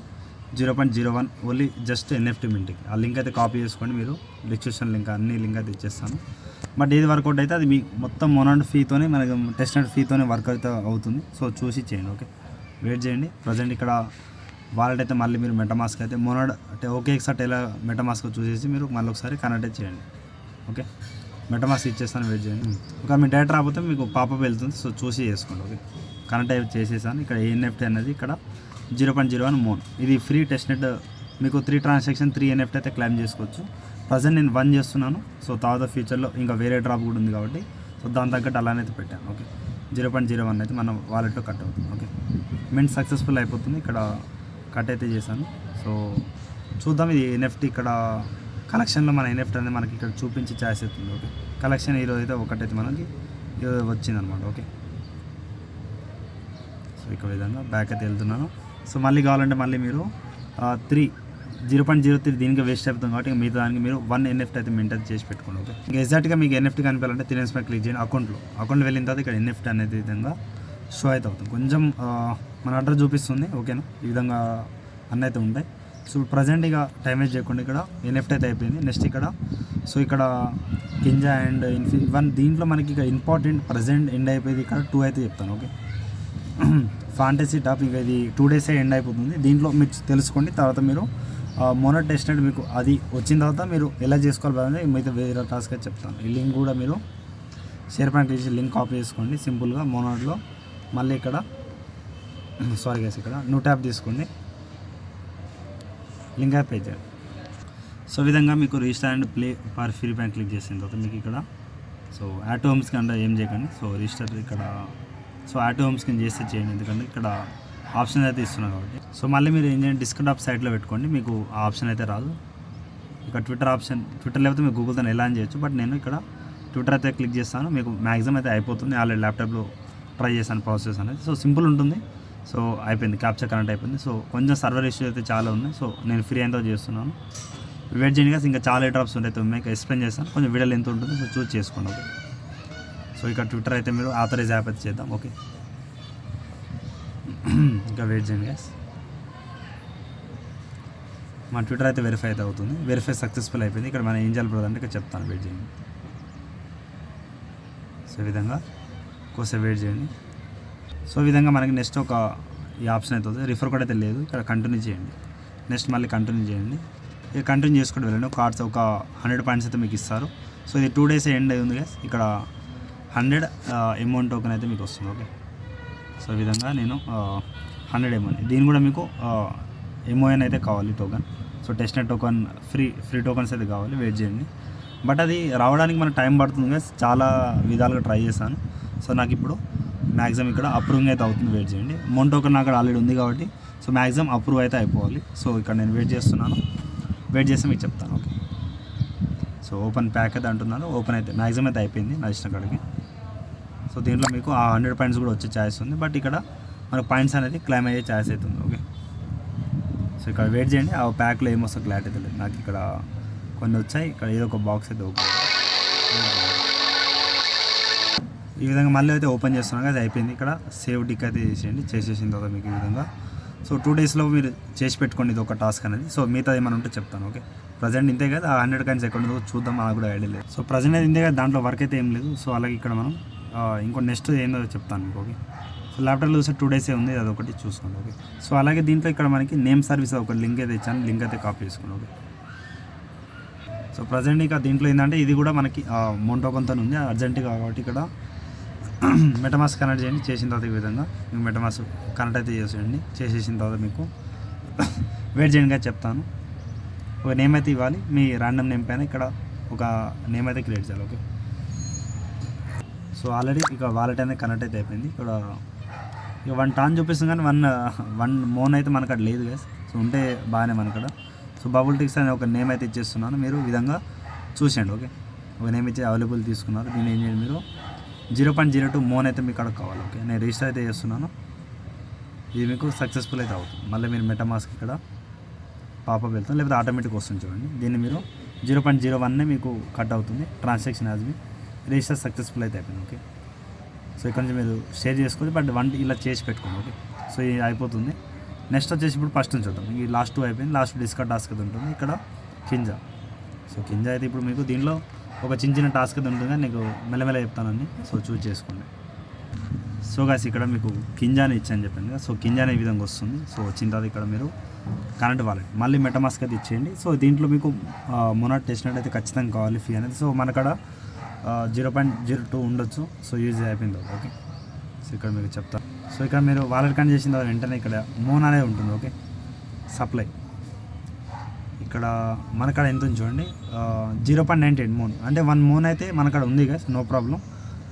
0.01 ఓన్లీ జస్ట్ ఎన్ఎఫ్టీ మింట్కి. ఆ లింక్ అయితే కాపీ చేసుకోండి మీరు, డిస్క్రిప్షన్ లింక్ అన్ని లింక్ అయితే ఇచ్చేస్తాను. బట్ ఏది వర్కౌట్ అయితే అది మీ మొత్తం మొనాడ్ ఫీతోనే మనకి టెస్ట్నెట్ ఫీతోనే వర్క్ అయితే అవుతుంది. సో చూసి చేయండి. ఓకే, వెయిట్ చేయండి. ప్రజెంట్ ఇక్కడ వాలెట్ అయితే మళ్ళీ మీరు మెటామాస్క్ అయితే మొనాడ్ అంటే ఓకే ఎక్సెట్ ఎలా మెటామాస్క్ చూసేసి మీరు మళ్ళీ ఒకసారి కనెక్ట్ చేయండి. ఓకే, మెటామాస్క్ ఇచ్చేస్తాను, వెయిట్ చేయండి. ఒక మీ డేటా రాకపోతే మీకు పాపప్ వెళ్తుంది. సో చూసి చేసుకోండి. ఓకే, కనెక్ట్ అయితే చేసేసాను. ఇక్కడ ఎన్ఎఫ్టీ అనేది ఇక్కడ 0.01 మోన్. ఇది ఫ్రీ టెస్ట్నెట్. మీకు 3 ట్రాన్సాక్షన్ 3 ఎన్ఎఫ్టీ అయితే క్లైమ్ చేసుకోవచ్చు. ప్రజెంట్ నేను 1 చేస్తున్నాను. సో తర్వాత ఫ్యూచర్లో ఇంకా వేరే డ్రాప్ కూడా ఉంది కాబట్టి సో దాని తగ్గట్టు అలానే అయితే పెట్టాను. ఓకే, 0.01 అయితే మన వాలెట్లో కట్ అవుతుంది. ఓకే, మింట్ సక్సెస్ఫుల్ అయిపోతుంది. ఇక్కడ కట్ అయితే చేశాను. సో చూద్దాం ఇది ఎన్ఎఫ్టీ ఇక్కడ కలెక్షన్లో మన ఎన్ఎఫ్టీ అనేది మనకి ఇక్కడ చూపించి ఛాయిస్ అవుతుంది. ఓకే, కలెక్షన్ ఈరోజు అయితే ఒకటైతే మనకి ఈరోజు వచ్చిందనమాట. ఓకే, సో ఇక్కడ విధంగా బ్యాక్ అయితే వెళ్తున్నాను. సో మళ్ళీ కావాలంటే మళ్ళీ మీరు 0.03 దీనికి వేస్ట్ అవుతుంది కాబట్టి మిగతా దానికి మీరు 1 ఎన్ఎఫ్టీ అయితే మింట్ అయితే చేసి పెట్టుకోండి. ఓకే, ఇంకా ఎగ్జాక్ట్గా మీకు ఎన్ఎఫ్టీ కనిపించాలంటే 3 నిమిషాలు క్లిక్ చేయండి. అకౌంట్లో వెళ్ళిన తర్వాత ఇక్కడ ఎన్ఎఫ్టీ అనేది విధంగా షో అయితే అవుతుంది. కొంచెం మన అడ్రస్ చూపిస్తుంది. ఓకేనా, ఈ విధంగా అన్నీ అయితే ఉంటాయి. సో ప్రజెంట్ ఇక టైం వేస్ట్ చేయకుండా ఇక్కడ ఎన్ఎఫ్టీ అయితే అయిపోయింది. నెక్స్ట్ ఇక్కడ సో ఇక్కడ కింజా అండ్ ఇవన్ దీంట్లో మనకి ఇక ఇంపార్టెంట్ ప్రజెంట్ ఎండ్ అయిపోయింది. ఇక్కడ 2 అయితే చెప్తాను. ఓకే, ఫాంటసీ టాపిక్ ఇది 2 డేసే ఎండ్ అయిపోతుంది. దీంట్లో మీరు తెలుసుకోండి. తర్వాత మీరు మొనాడ్ టెస్ట్నెట్ మీకు అది వచ్చిన తర్వాత మీరు ఎలా చేసుకోవాలి మిగతా వేరే టాస్క్ అయితే చెప్తాను. ఈ లింక్ కూడా మీరు షేర్ పాయింట్ చేసి లింక్ కాపీ చేసుకోండి సింపుల్గా మొనాడ్లో. మళ్ళీ ఇక్కడ సారీ గైస్ ఇక్కడ న్యూ ట్యాబ్ తీసుకోండి, లింక్ అయితే పే చేయండి. సో ఈ విధంగా మీకు register and play for free bank click చేసిన తర్వాత మీకు ఇక్కడ సో యాడ్ టు హోమ్స్కి అంటే ఏం చేయకండి. సో రిజిస్టర్ ఇక్కడ సో యాడ్ టు హోమ్స్కి చేస్తే చేయండి, ఎందుకంటే ఇక్కడ ఆప్షన్ అయితే ఇస్తున్నాను కాబట్టి. సో మళ్ళీ మీరు ఏం చేయండి, డిస్క్రిప్ట్ సైట్లో పెట్టుకోండి, మీకు ఆ ఆప్షన్ అయితే రాదు. ఇక ట్విట్టర్ ఆప్షన్, ట్విట్టర్ లేకపోతే మీకు గూగుల్తో ఎలా అని చేయొచ్చు. బట్ నేను ఇక్కడ ట్విట్టర్ అయితే క్లిక్ చేస్తాను, మీకు మ్యాక్సిమం అయితే అయిపోతుంది. ఆల్రెడీ ల్యాప్టాప్లో ట్రై చేశాను ప్రాసెస్ అనేది. సో సింపుల్ ఉంటుంది. సో అయిపోయింది, క్యాప్చర్ కనెక్ట్ అయిపోయింది. సో కొంచెం సర్వర్ ఇష్యూ అయితే చాలా ఉన్నాయి. సో నేను ఫ్రీ అయినంత చేస్తున్నాను, వెయిట్ చేయండి కదా. ఇంకా చాలా డ్రాప్స్ ఉంటాయి, మీకు ఎక్స్ప్లెయిన్ చేస్తాను. కొంచెం వీడియోలు ఎంత ఉంటుంది సో చూస్ చేసుకోండి. ఓకే, సో ఇక్కడ ట్విట్టర్ అయితే మీరు ఆథరైజ్ యాప్ అయితే చేద్దాం. ఓకే, ఇంకా వెయిట్ చేయండి గైస్. మా ట్విట్టర్ అయితే వెరిఫై అయితే అవుతుంది. వెరిఫై సక్సెస్ఫుల్ అయిపోయింది. ఇక్కడ మనం ఏం చేయాలి బ్రదర్ అంటే ఇక్కడ చెప్తాను, వెయిట్ చేయండి. సో ఈ విధంగా కోసం వెయిట్ చేయండి. సో ఈ విధంగా మనకి నెక్స్ట్ ఒక ఈ ఆప్షన్ అయితే అవుతుంది. రిఫర్ కూడా అయితే లేదు, ఇక్కడ కంటిన్యూ చేయండి. నెక్స్ట్ మళ్ళీ కంటిన్యూ చేయండి. ఇక కంటిన్యూ చేసుకుంటూ వెళ్ళండి. కార్డ్స్ ఒక 100 పాయింట్స్ అయితే మీకు ఇస్తారు. సో ఇది 2 డేస్ ఎండ్ అయింది గైస్. ఇక్కడ 100 అమౌంట్ టోకెన్ అయితే మీకు వస్తుంది. ఓకే, సో ఈ విధంగా నేను 100 అమౌంట్, దీని కూడా మీకు ఎంఓఎన్ అయితే కావాలి token. So testnet token free tokens అయితే కావాలి, వెయిట్ చేయండి. బట్ అది రావడానికి మనకు టైం పడుతుంది గైస్. చాలా విధాలుగా ట్రై చేశాను. సో నాకు ఇప్పుడు మ్యాక్సిమం ఇక్కడ అప్రూవింగ్ అయితే అవుతుంది, వెయిట్ చేయండి. అమౌంట్ టోకెన్ నాకు ఆల్రెడీ ఉంది కాబట్టి సో మ్యాక్సిమం అప్రూవ్ అయితే అయిపోవాలి. సో ఇక్కడ నేను వెయిట్ చేస్తున్నాను, వెయిట్ చేసి మీకు చెప్తాను. ఓకే, సో ఓపెన్ ప్యాక్ అయితే అంటున్నాను. ఓపెన్ అయితే మ్యాక్సిమం అయితే అయిపోయింది నా ఇష్టం కాడికి. సో దీంట్లో మీకు ఆ 100 పాయింట్స్ కూడా వచ్చే ఛాయిస్ ఉంది. బట్ ఇక్కడ మనకు పాయింట్స్ అనేది క్లైమ్ అయ్యే ఛాయిస్ అవుతుంది. ఓకే, సో ఇక్కడ వెయిట్ చేయండి. ఆ ప్యాక్లో ఏమొస్తో క్లారిటీ తెలియదు నాకు. ఇక్కడ కొన్ని వచ్చాయి, ఇక్కడ ఏదో ఒక బాక్స్ అయితే ఓపెన్. ఈ విధంగా మళ్ళీ అయితే ఓపెన్ చేస్తున్నాను, అది అయిపోయింది. ఇక్కడ సేవ్ టిక్ అయితే చేసేసిన తర్వాత మీకు ఈ విధంగా సో 2 డేస్లో మీరు చేసి పెట్టుకోండి ఇది ఒక టాస్క్ అనేది. సో మిగతా ఏమైనా ఉంటే చెప్తాను. ఓకే, ప్రజెంట్ ఇంతే కదా. ఆ 100 కాయిన్స్ ఎక్కడ ఉందో చూద్దాం, నాకు కూడా ఐడియా లేదు. సో ప్రజెంట్ అయితే ఇంతే కదా, దాంట్లో వర్క్ అయితే ఏం లేదు. సో అలాగే ఇక్కడ మనం ఇంకో నెక్స్ట్ ఏందో చెప్తాను మీకు. ఓకే, సో ల్యాప్టాప్లో చూస్తే 2 డేసే ఉంది, అదొకటి చూసుకోండి. ఓకే, సో అలాగే దీంట్లో ఇక్కడ మనకి నేమ్ సర్వీస్ ఒక లింక్ అయితే ఇచ్చాను, లింక్ అయితే కాపీ చేసుకోండి. ఓకే, సో ప్రజెంట్ ఇక దీంట్లో ఏంటంటే ఇది కూడా మనకి మోంటోకొంత ఉంది అర్జెంటుగా కాబట్టి ఇక్కడ మెటమాస్క్ కనెక్ట్ చేయండి. చేసిన తర్వాత ఈ విధంగా మీకు మెటమాస్క్ కనెక్ట్ అయితే చేసేయండి. చేసేసిన తర్వాత మీకు వెయిట్ చేయండి చెప్తాను. ఒక నేమ్ అయితే ఇవ్వాలి, మీ ర్యాండమ్ నేమ్ పైన ఇక్కడ ఒక నేమ్ అయితే క్రియేట్ చేయాలి. ఓకే, సో ఆల్రెడీ ఇక వాలెట్ అనేది కనెక్ట్ అయితే అయిపోయింది. ఇక్కడ ఇక 1 టాన్ చూపిస్తుంది కానీ 1 మోన్ అయితే మనకు అక్కడ లేదు గైస్. సో ఉంటే బాగానే మన ఇక్కడ. సో బబుల్ టిక్స్ అనే ఒక నేమ్ అయితే ఇచ్చేస్తున్నాను, మీరు ఈ విధంగా చూసేయండి. ఓకే, ఒక నేమ్ ఇచ్చి అవైలబుల్ తీసుకున్నారు. దీన్ని ఏం చేయండి, మీరు 0.02 మోన్ అయితే మీకు అక్కడ కావాలి. ఓకే, నేను రిజిస్టర్ అయితే చేస్తున్నాను. ఇది మీకు సక్సెస్ఫుల్ అయితే అవుతుంది. మళ్ళీ మీరు మెటామాస్క్ ఇక్కడ పాపప్ వెళ్తాం, లేకపోతే ఆటోమేటిక్ వస్తుంది చూడండి. దీన్ని మీరు 0.01 మీకు కట్ అవుతుంది. ట్రాన్సాక్షన్ యాజ్ మీ రిజిస్టర్ సక్సెస్ఫుల్ అయితే అయిపోయింది. ఓకే, సో ఇక్కడ నుంచి మీరు షేర్ చేసుకోవచ్చు, బట్ వన్ ఇలా చేసి పెట్టుకోండి. ఓకే, సో ఇది అయిపోతుంది. నెక్స్ట్ వచ్చేసి ఇప్పుడు ఫస్ట్ నుంచి చూద్దాం. ఈ లాస్ట్ 2 అయిపోయింది. లాస్ట్ డిస్కౌంట్ టాస్క్ అయితే ఉంటుంది ఇక్కడ కింజా. సో కింజా అయితే ఇప్పుడు మీకు దీనిలో ఒక చిన్న టాస్క్ అయితే ఉంటుంది, నీకు మెల్లమెల్ల చెప్తానని. సో చూజ్ చేసుకోండి. సో గాస్ ఇక్కడ మీకు కింజాని ఇచ్చాను చెప్పాను కదా. సో కింజానే ఈ విధంగా వస్తుంది. సో వచ్చిన తర్వాత ఇక్కడ మీరు కరెంట్ వాలెట్ మళ్ళీ మెటమాస్క్ అయితే ఇచ్చేయండి. సో దీంట్లో మీకు మొనాడ్ టెస్ట్నెట్ అయితే ఖచ్చితంగా కావాలి ఫీ అనేది. సో మనకడ 0.02 ఉండొచ్చు. సో యూజ్ అయిపోయింది. ఓకే, సో ఇక్కడ మీకు చెప్తాను. సో ఇక్కడ మీరు వాలెట్ కనెక్ట్ చేసిన తర్వాత వెంటనే ఇక్కడ మోన్ అనేది ఉంటుంది. ఓకే, సప్లై ఇక్కడ మనకాడ ఎంత ఉంది చూడండి, 0.98 మోన్, అంటే 1 మోన్ అయితే మనకాడ ఉంది కదా, నో ప్రాబ్లం.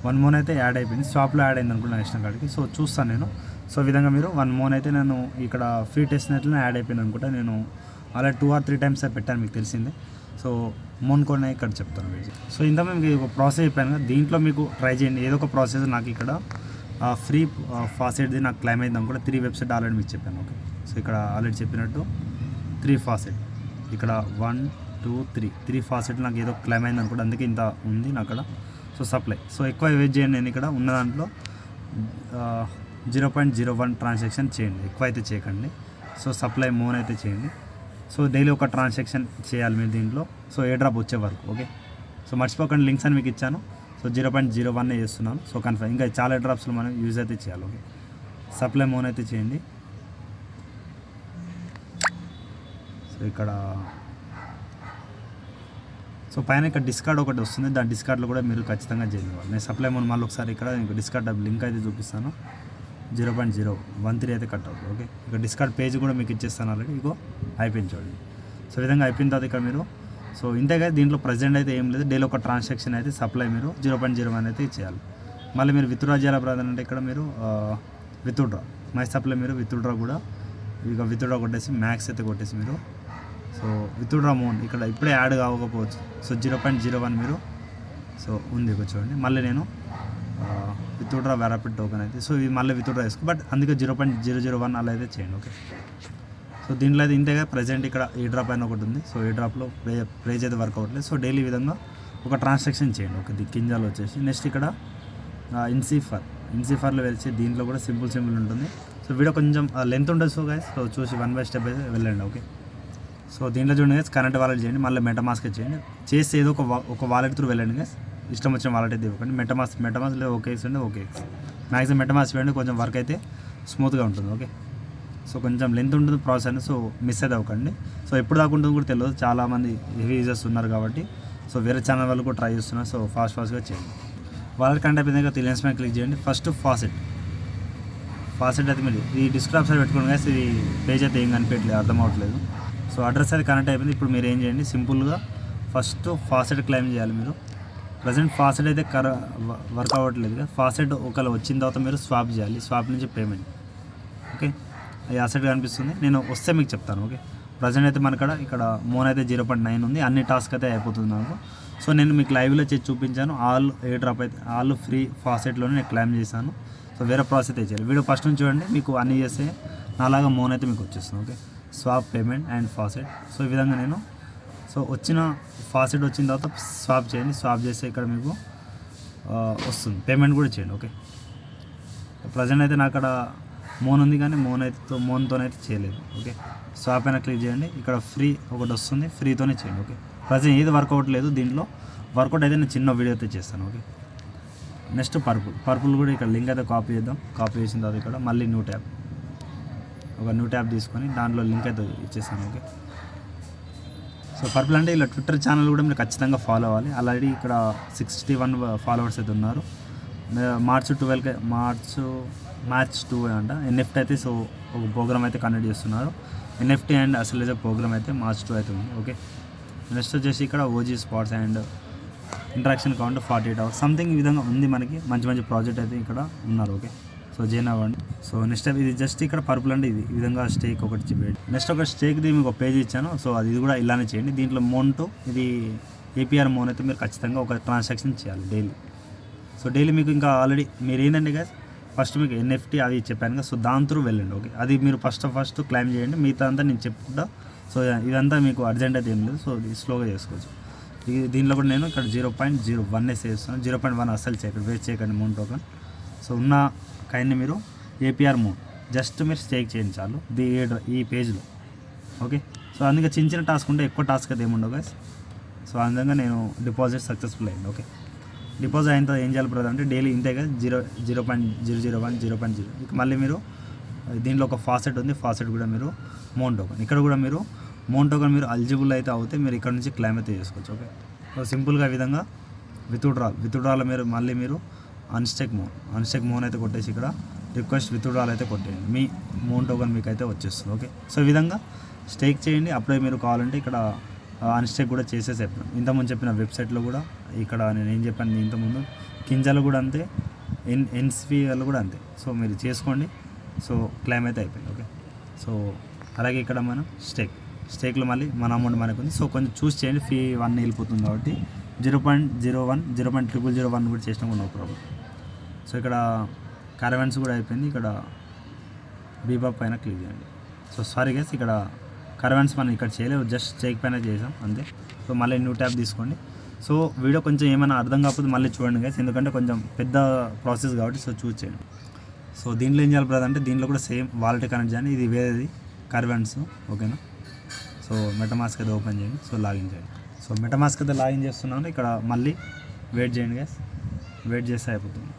1 మోన్ అయితే యాడ్ అయిపోయింది, స్వాప్లో యాడ్ అయింది అనుకుంటున్నాను నేషనల్ కార్డ్కి. సో చూస్తాను నేను. సో ఈ విధంగా మీరు 1 మోన్ అయితే నేను ఇక్కడ ఫ్రీ టెస్ట్ నెట్లో యాడ్ అయిపోయింది అనుకుంటా. నేను అలా 2 or 3 times పెట్టాను, మీకు తెలిసిందే. సో మోన్ కూడా ఇక్కడ చెప్తాను. సో ఇంత మీకు ఒక ప్రాసెస్ చెప్పాను కదా, దీంట్లో మీకు ట్రై చేయండి ఏదో ఒక ప్రాసెస్. నాకు ఇక్కడ ఫ్రీ ఫాసెట్ది నాకు క్లైమ్ అయింది అనుకుంటా. 3 వెబ్సైట్ ఆల్రెడీ మీకు చెప్పాను. ఓకే, సో ఇక్కడ ఆల్రెడీ చెప్పినట్టు 3 ఫాసెట్, ఇక్కడ 1 2 3 ఫాసెట్ నాకు ఏదో క్లైమ్ అయింది అనుకుంటా, అందుకే ఇంత ఉంది నాకు అక్కడ. సో సప్లై, సో ఎక్కువ వెయిట్ చేయండి. నేను ఇక్కడ ఉన్న దాంట్లో 0.01 ట్రాన్సాక్షన్ చేయండి, ఎక్కువ అయితే చేయకండి. సో సప్లై మోన్ అయితే చేయండి. సో డైలీ ఒక ట్రాన్సాక్షన్ చేయాలి మీరు దీంట్లో. సో ఏ డ్రాప్ వచ్చే వరకు. ఓకే, సో మర్చిపోకండి, లింక్స్ అని మీకు ఇచ్చాను. సో 0.01 చేస్తున్నాను. సో కన్ఫర్మ్, ఇంకా చాలా డ్రాప్స్లో మనం యూజ్ అయితే చేయాలి. ఓకే, సప్లై మోన్ అయితే చేయండి. సో ఇక్కడ సో పైన ఇక్కడ డిస్కార్డ్ ఒకటి వస్తుంది, దాని డిస్కార్డ్లో కూడా మీరు ఖచ్చితంగా చేయండి. నేను సప్లై మోన్ మళ్ళీ ఒకసారి ఇక్కడ మీకు డిస్కార్డ్ లింక్ అయితే చూపిస్తాను. 0.013 అయితే కట్ అవుతుంది. ఓకే, ఇక్కడ డిస్కార్డ్ పేజ్ కూడా మీకు ఇచ్చేస్తాను ఆల్రెడీ. ఇగో అయిపోయింది చూడండి. సో ఈ విధంగా అయిపోయిన తర్వాత ఇక్కడ మీరు సో ఇంతేగా దీంట్లో ప్రజెంట్ అయితే ఏం లేదు, డైలీ ఒక ట్రాన్సాక్షన్ అయితే సప్లై మీరు 0.01 అయితే చేయాలి. మళ్ళీ మీరు విత్డ్రా చేయాలి బ్రదర్ అంటే ఇక్కడ మీరు విత్డ్రా మై సప్లై మీరు విత్డ్రా కూడా ఇక విత్డ్రా కొట్టేసి మ్యాక్స్ అయితే కొట్టేసి మీరు సో విత్డ్రా అమౌంట్ ఇక్కడ ఇప్పుడే యాడ్ కావకపోవచ్చు. సో 0.01 మీరు సో ఉంది ఇక్కడ చూడండి. మళ్ళీ నేను విత్డ్రా వ్యారాపిడ్ టోకెన్ అయితే సో ఇది మళ్ళీ విత్డ్రా చేసుకో, బట్ అందుకే 0.001 అలా అయితే చేయండి. ఓకే, సో దీంట్లో అయితే ఇంతేగా ప్రజెంట్ ఇక్కడ ఈ డ్రాప్ అయిన ఒకటి ఉంది. సో ఈ డ్రాప్లో ప్రైజ్ అయితే వర్క్ అవ్వట్లేదు. సో డైలీ విధంగా ఒక ట్రాన్సాక్షన్ చేయండి. ఓకే, కింజాలో వచ్చేసి నెక్స్ట్ ఇక్కడ ఇన్సిఫర్లో వెళ్తే దీంట్లో కూడా సింపుల్ ఉంటుంది. సో వీడియో కొంచెం లెంత్ ఉండదు. సో గైస్ సో చూసి 1 by step అయితే వెళ్ళండి. ఓకే, సో దీంట్లో చూడండి గైస్, కరెంట్ వాలెట్ చేయండి, మళ్ళీ మెటమాస్క్ చేయండి. చేసి ఏదో ఒక వాలెట్ త్రూ వెళ్ళండి గైస్. ఇష్టం వచ్చిన వాలెట్ అయితే ఇవ్వకండి. మెటమాస్క్ లేదు ఓకే ఇవ్వండి. ఓకే, మ్యాక్సిమం మెటమాస్క్ వేయండి, కొంచెం వర్క్ అయితే స్మూత్గా ఉంటుంది. ఓకే, సో కొంచెం లెంత్ ఉంటుంది ప్రాసెస్ అని, సో మిస్ అయితే అవ్వకండి. సో ఎప్పుడు దాకా ఉంటుందో కూడా తెలియదు, చాలామంది హెవీ యూజర్స్ ఉన్నారు కాబట్టి. సో వేరే ఛానల్ వాళ్ళు కూడా ట్రై చేస్తున్నారు. సో ఫాస్ట్గా చేయండి. వాలెట్ కరెంట్ అయిపోయినాక రిలయన్స్ మీద క్లిక్ చేయండి. ఫస్ట్ ఫాసెట్ అయితే మీరు ఈ డిస్క్రిప్షన్ పెట్టుకోండి గైస్. ఇది పేజ్ అయితే ఏం కనిపించట్లేదు, అర్థం అవ్వట్లేదు. సో అడ్రస్ అయితే కనెక్ట్ అయిపోయింది. ఇప్పుడు మీరు ఏం చేయండి, సింపుల్గా ఫస్ట్ ఫాసెట్ క్లెయిమ్ చేయాలి మీరు. ప్రజెంట్ ఫాసెట్ అయితే వర్క్ అవ్వట్లేదు కదా. ఫాసెట్ ఒకవేళ వచ్చిన తర్వాత మీరు స్వాప్ చేయాలి, స్వాప్ నుంచి పేమెంట్. ఓకే, ఈ అసెట్ కనిపిస్తుంది, నేను వస్తే మీకు చెప్తాను. ఓకే, ప్రజెంట్ అయితే మనకడ ఇక్కడ మోన్ అయితే 0.9 ఉంది, అన్ని టాస్క్ అయితే అయిపోతుంది నాకు. సో నేను మీకు లైవ్లో చేసి చూపించాను. ఆల్ ఏ డ్రాప్ అయితే ఆల్ ఫ్రీ ఫాసెట్లోనే నేను క్లెయిమ్ చేశాను. సో వేరే ప్రాసెస్ అయితే చేయాలి. వీడియో ఫస్ట్ నుంచి చూడండి, మీకు అన్నీ చేస్తే నాలాగా మోన్ అయితే మీకు వచ్చేస్తుంది. Okay, swap payment and faucet. So ఈ విధంగా నేను సో వచ్చిన ఫాసెట్ వచ్చిన తర్వాత స్వాప్ చేయండి. స్వాప్ చేస్తే ఇక్కడ మీకు వస్తుంది, పేమెంట్ కూడా చేయండి. ఓకే, ప్రజెంట్ అయితే నాకు అక్కడ మోన్ ఉంది కానీ మోన్తోనైతే చేయలేదు. ఓకే, స్వాప్ అయినా క్లిక్ చేయండి. ఇక్కడ ఫ్రీ ఒకటి వస్తుంది, ఫ్రీతోనే చేయండి. ఓకే, ప్రజెంట్ ఏది వర్కౌట్ లేదు, దీంట్లో వర్కౌట్ అయితే నేను చిన్న వీడియో అయితే చేస్తాను. ఓకే, నెక్స్ట్ పర్పుల్ కూడా ఇక్కడ లింక్ అయితే కాపీ చేద్దాం. కాపీ చేసిన తర్వాత ఇక్కడ మళ్ళీ న్యూ ట్యాబ్ తీసుకొని దాంట్లో లింక్ అయితే ఇచ్చేస్తాను. ఓకే, సో పర్పుల్ అంటే ఇలా ట్విట్టర్ ఛానల్ కూడా మీరు ఖచ్చితంగా ఫాలో అవ్వాలి. ఆల్రెడీ ఇక్కడ 61 ఫాలోవర్స్ అయితే ఉన్నారు. మార్చ్ 2 అంట ఎన్ఎఫ్టీ అయితే. సో ఒక ప్రోగ్రామ్ అయితే కండక్ట్ చేస్తున్నారు. ఎన్ఎఫ్టీ అండ్ అసలు ప్రోగ్రామ్ అయితే March 2 అయితే ఉంది. ఓకే, నెక్స్ట్ వచ్చేసి ఇక్కడ OG spots and interaction count 48 hours something ఈ విధంగా ఉంది. మనకి మంచి ప్రాజెక్ట్ అయితే ఇక్కడ ఉన్నారు. ఓకే, సో జాయిన్ అవ్వండి. సో నెక్స్ట్ ఇది జస్ట్ ఇక్కడ పర్పుల్ అంటే ఇది ఈ విధంగా స్టేక్ ఒకటి చెప్పేది. నెక్స్ట్ ఒక స్టేక్ది మీకు ఒక పేజ్ ఇచ్చాను. సో ఇది కూడా ఇలానే చేయండి. దీంట్లో మోన్ టు ఇది ఏపీఆర్ మోన్ అయితే మీరు ఖచ్చితంగా ఒక ట్రాన్సాక్షన్ చేయాలి డైలీ. సో డైలీ మీకు ఇంకా ఆల్రెడీ మీరు ఏంటంటే గైస్ ఫస్ట్ మీకు ఎన్ఎఫ్టీ అవి చెప్పాను కదా. సో దాని త్రూ వెళ్ళండి. ఓకే, అది మీరు ఫస్ట్ క్లైమ్ చేయండి. మిగతా అంతా నేను చెప్పుకుంటా. సో ఇదంతా మీకు అర్జెంట్ అయితే ఏం లేదు. సో ఇది స్లోగా చేసుకోవచ్చు. దీంట్లో కూడా నేను ఇక్కడ 0.01 చేస్తున్నాను. 0.1 అస్సలు చేయకండి, వేస్ట్ చేయకండి మోన్ టోకెన్. సో ఉన్న కాయిన్ని మీరు ఏపీఆర్ మోడ్ జస్ట్ మీరు స్టేక్ చేయండి చాలు ఈ పేజ్లో. ఓకే, సో అందుకే చిన్న చిన్న టాస్క్ ఉంటే ఎక్కువ టాస్క్ అయితే ఏముండవు గైస్. సో ఆ విధంగా నేను డిపాజిట్ సక్సెస్ఫుల్ అయింది. ఓకే, డిపాజిట్ అయిన తర్వాత ఏం చేయాలి బ్రదర్ అంటే డైలీ ఇంతే కదా 0.001 0.0. ఇక మళ్ళీ మీరు దీంట్లో ఒక ఫాసెట్ ఉంది, ఫాసెట్ కూడా మీరు మోన్ టోకన్, ఇక్కడ కూడా మీరు మోన్ టోకన్ మీరు ఎలిజిబుల్ అయితే అవుతే మీరు ఇక్కడ నుంచి క్లైమ్ అయితే చేసుకోవచ్చు. ఓకే, సో సింపుల్గా ఈ విధంగా విత్డ్రాలో మీరు మళ్ళీ మీరు అన్స్టేక్ మోన్ అయితే కొట్టేసి ఇక్కడ రిక్వెస్ట్ విత్డ్రాల్ అయితే కొట్టేయండి, మీ మోన్ టోకన్ మీకు అయితే వచ్చేస్తుంది. ఓకే, సో ఈ విధంగా స్టేక్ చేయండి. అప్పుడే మీరు కావాలంటే ఇక్కడ అన్స్టేక్ కూడా చేసేసి చెప్పాను ఇంతకుముందు చెప్పిన వెబ్సైట్లో కూడా. ఇక్కడ నేను ఏం చెప్పాను ఇంతకుముందు కింజాలో కూడా అంతే, ఎన్స్వీలో కూడా అంతే. సో మీరు చేసుకోండి, సో క్లైమ్ అయితే అయిపోయింది. ఓకే, సో అలాగే ఇక్కడ మనం స్టేక్లో మళ్ళీ మన అమౌంట్ మనకు ఉంది. సో కొంచెం చూస్ చేయండి, ఫీ 1 వెళ్ళిపోతుంది కాబట్టి 0.01 0.001 కూడా చేసినా కూడా నో ప్రాబ్లం. సో ఇక్కడ క్యారవాన్స్ కూడా అయిపోయింది. ఇక్కడ బీబాప్ పైన క్లిక్ చేయండి. సో సారీ గైస్, ఇక్కడ క్యారవాన్స్ మనం ఇక్కడ చేయలేదు, జస్ట్ స్టేక్ పైన చేసాం అంతే. సో మళ్ళీ న్యూ ట్యాబ్ తీసుకోండి. సో వీడియో కొంచెం ఏమైనా అర్థం కాకపోతే మళ్ళీ చూడండి గైస్, ఎందుకంటే కొంచెం పెద్ద ప్రాసెస్ కాబట్టి. సో చూస్ చేయండి. సో దీంట్లో ఏం చేయాలి బ్రదర్ అంటే దీంట్లో కూడా సేమ్ వాలెట్ కనెక్ట్ చేయండి. ఇది వేరేది క్యారవాన్స్. ఓకేనా, సో మెటామాస్క్ అయితే ఓపెన్ చేయండి. సో లాగిన్ చేయండి. సో మెటామాస్క్ అయితే లాగిన్ చేస్తున్నాను. ఇక్కడ మళ్ళీ వెయిట్ చేయండి గైస్, వెయిట్ చేస్తే అయిపోతుంది.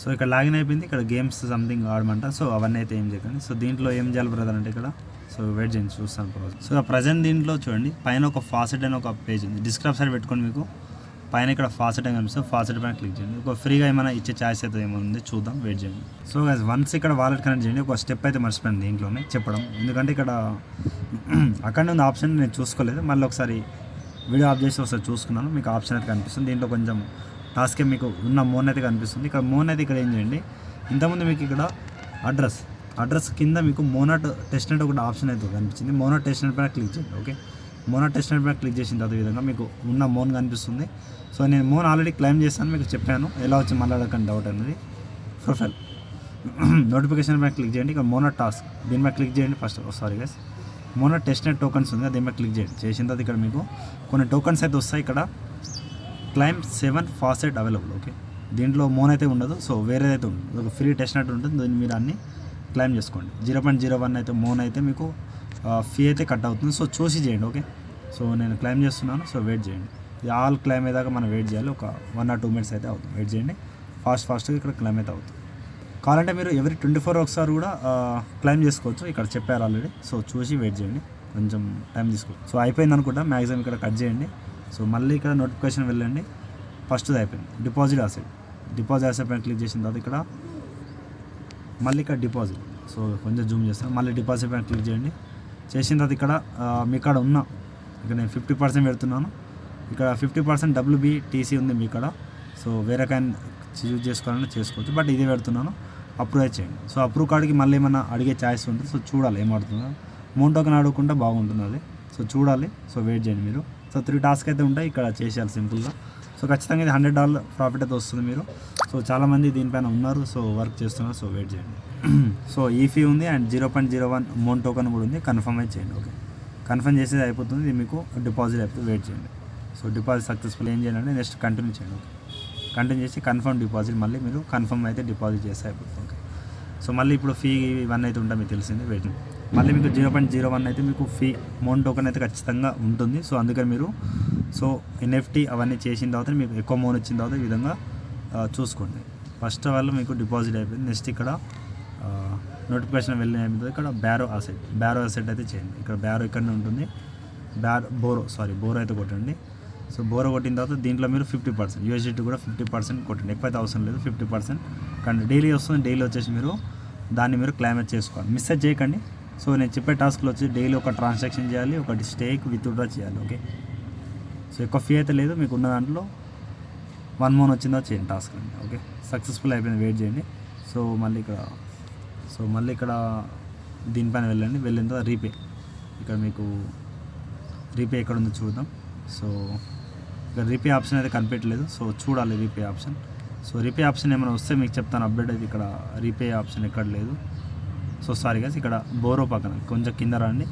సో ఇక్కడ లాగిన్ అయిపోయింది. ఇక్కడ గేమ్స్ సంథింగ్ ఆడమంట. సో అవన్నీ అయితే ఏం చేయకండి. సో దీంట్లో ఏం చేయాలి బ్రదర్ అంటే ఇక్కడ సో వెయిట్ చేయండి, చూస్తాను ప్రాసెస్. సో ప్రజెంట్ దీంట్లో చూడండి పైన ఒక ఫాసెట్ అని ఒక పేజ్ ఉంది, డిస్క్రిప్షన్ సైడ్ పెట్టుకొని మీకు పైన ఇక్కడ ఫాసెట్ అని కనిపిస్తుంది, ఫాసెట్ పైన క్లిక్ చేయండి. ఒక ఫ్రీగా ఏమైనా ఇచ్చే ఛాయిస్ అయితే ఏమైనా చూద్దాం, వెయిట్ చేయండి. సో గైస్ వన్స్ ఇక్కడ వాలెట్ కనెక్ట్ చేయండి. ఒక స్టెప్ అయితే మర్చిపోయింది దీంట్లోనే చెప్పడం, ఎందుకంటే ఇక్కడ అక్కడనే ఉంది ఆప్షన్, నేను చూసుకోలేదు. మళ్ళీ ఒకసారి వీడియో ఆఫ్ చేసి ఒకసారి చూసుకున్నాను, మీకు ఆప్షన్ అయితే కనిపిస్తుంది. దీంట్లో కొంచెం టాస్కే మీకు ఉన్న మోన్ అయితే కనిపిస్తుంది. ఇక్కడ మోన్ అయితే ఇక్కడ ఏం చేయండి, ఇంతకుముందు మీకు ఇక్కడ అడ్రస్ కింద మీకు మోనాట్ టెస్ట్నెట్ ఒకటి ఆప్షన్ అయితే కనిపించింది. మోనాట్ టెస్ట్నెట్ పైన క్లిక్ చేయండి. ఓకే, మోనాట్ టెస్ట్నెట్ పైన క్లిక్ చేసిన తర్వాత విధంగా మీకు ఉన్న మోన్ కనిపిస్తుంది. సో నేను మోన్ ఆల్రెడీ క్లెయిమ్ చేస్తాను, మీకు చెప్పాను ఎలా వచ్చి మళ్ళీ అడగండి డౌట్ అనేది. ప్రొఫైల్ నోటిఫికేషన్ పైన క్లిక్ చేయండి. ఇక్కడ మోనాట్ టాస్క్ దీని మీద క్లిక్ చేయండి. First sorry guys, Monad testnet tokens ఉంది, దీని మీద క్లిక్ చేయండి. చేసిన తర్వాత ఇక్కడ మీకు కొన్ని టోకన్స్ అయితే వస్తాయి. ఇక్కడ క్లైమ్ 7 ఫాసెట్ అవైలబుల్. ఓకే, దీంట్లో మోన్ అయితే ఉండదు, సో వేరేదైతే ఉంటుంది, ఒక ఫ్రీ టెస్ట్నెట్ ఉంటుంది, దీన్ని మీరు అన్ని క్లైమ్ చేసుకోండి. 0.01 అయితే మోన్ అయితే మీకు ఫీ అయితే కట్ అవుతుంది. సో చూసి చేయండి. ఓకే, సో నేను క్లైమ్ చేస్తున్నాను. సో వెయిట్ చేయండి, ఇది ఆల్ క్లైమ్ అయ్యేదాకా మనం వెయిట్ చేయాలి. ఒక 1 or 2 minutes అయితే అవుతుంది, వెయిట్ చేయండి. ఫాస్ట్గా ఇక్కడ క్లైమ్ అయితే అవుతుంది. కావాలంటే మీరు ఎవరి 24 hours ఒకసారి కూడా క్లైమ్ చేసుకోవచ్చు, ఇక్కడ చెప్పారు ఆల్రెడీ. సో చూసి వెయిట్ చేయండి, కొంచెం టైం తీసుకోవచ్చు. సో అయిపోయింది అనుకుంటా, మ్యాక్సిమం ఇక్కడ కట్ చేయండి. సో మళ్ళీ ఇక్కడ నోటిఫికేషన్ వెళ్ళండి, ఫస్ట్ది అయిపోయింది. డిపాజిట్ యాసెట్ పైన క్లిక్ చేసిన తర్వాత ఇక్కడ మళ్ళీ ఇక్కడ డిపాజిట్, సో కొంచెం జూమ్ చేస్తాను, మళ్ళీ డిపాజిట్ పైన క్లిక్ చేయండి. చేసిన తర్వాత ఇక్కడ మీ కాడ ఉన్న ఇక్కడ నేను 50% పెడుతున్నాను. ఇక్కడ 50% WBTC ఉంది మీ కాడ. సో వేరే కాయిన్ యూజ్ చేసుకోవాలంటే చేసుకోవచ్చు, బట్ ఇదే పెడుతున్నాను. అప్రూవ్ చేయండి. సో అప్రూవ్ కార్డ్కి మళ్ళీ ఏమన్నా అడిగే ఛాయిస్ ఉంటుంది. సో చూడాలి ఏం అడుగుతుందో, మోన్ టోకెన్ అడుగుకుంటే బాగుంటుంది అది. సో చూడాలి, సో వెయిట్ చేయండి మీరు. సో 3 టాస్క్ అయితే ఉంటాయి, ఇక్కడ చేసేయాలి సింపుల్గా. సో ఖచ్చితంగా ఇది $100 ప్రాఫిట్ అయితే వస్తుంది మీరు. సో చాలామంది దీనిపైన ఉన్నారు, సో వర్క్ చేస్తున్నారు. సో వెయిట్ చేయండి. సో ఈ ఫీ ఉంది అండ్ 0.01 మోన్ టోకెన్ కూడా ఉంది, కన్ఫర్మ్ అయితే చేయండి. ఓకే, కన్ఫర్మ్ చేసేది అయిపోతుంది, ఇది మీకు డిపాజిట్ అయిపోతుంది. వెయిట్ చేయండి. సో డిపాజిట్ సక్సెస్ఫుల్ ఏం చేయాలంటే నెక్స్ట్ కంటిన్యూ చేయండి. ఓకే, కంటిన్యూ చేసి కన్ఫర్మ్ డిపాజిట్ మళ్ళీ మీరు కన్ఫర్మ్ అయితే డిపాజిట్ చేస్తే అయిపోతుంది. ఓకే, సో మళ్ళీ ఇప్పుడు ఫీ 1 అయితే ఉంటాయి, మీకు తెలిసింది. వెయిట్ మళ్ళీ మీకు 0.01 అయితే మీకు ఫీ మోన్ టోకెన్ అయితే ఖచ్చితంగా ఉంటుంది. సో అందుకని మీరు సో NFT అవన్నీ చేసిన తర్వాత మీకు ఎక్కువ మోన్ వచ్చిన తర్వాత ఈ విధంగా చూసుకోండి. ఫస్ట్ వాళ్ళు మీకు డిపాజిట్ అయిపోయింది. నెక్స్ట్ ఇక్కడ నోటిఫికేషన్ వెళ్ళిన ఇక్కడ బ్యారో అసెట్ అయితే చేయండి. ఇక్కడ బ్యారో ఇక్కడనే ఉంటుంది, బోరో అయితే కొట్టండి. సో బోరో కొట్టిన తర్వాత దీంట్లో మీరు 50% USDT కూడా 50% కొట్టండి, ఎక్కువైతే అవసరం లేదు, 50%. కానీ డైలీ వస్తుంది, డైలీ వచ్చేసి మీరు దాన్ని మీరు క్లైమ్ చేసుకోవాలి, మిస్ అయితే చేయకండి. సో నేను చెప్పే టాస్క్లో వచ్చి డైలీ ఒక ట్రాన్సాక్షన్ చేయాలి, ఒకటి స్టేక్ విత్డ్రా చేయాలి. ఓకే, సో ఎక్కువ ఫీ అయితే లేదు, మీకు ఉన్న దాంట్లో 1 మోన్ వచ్చిందో చేయండి టాస్క్ అండి. ఓకే, సక్సెస్ఫుల్ అయిపోయింది, వెయిట్ చేయండి. సో మళ్ళీ ఇక్కడ దీనిపైన వెళ్ళండి. వెళ్ళిన తర్వాత ఇక్కడ మీకు రీపే ఎక్కడ ఉందో చూద్దాం. సో ఇక్కడ రీపే ఆప్షన్ అయితే కనిపించలేదు, సో చూడాలి repay option. So repay option ఏమైనా వస్తే మీకు చెప్తాను అప్డేట్ అయితే. ఇక్కడ రీపే ఆప్షన్ ఎక్కడ లేదు. సో సారీ గైస్, ఇక్కడ బోరో పక్కన కొంచెం కింద రండి.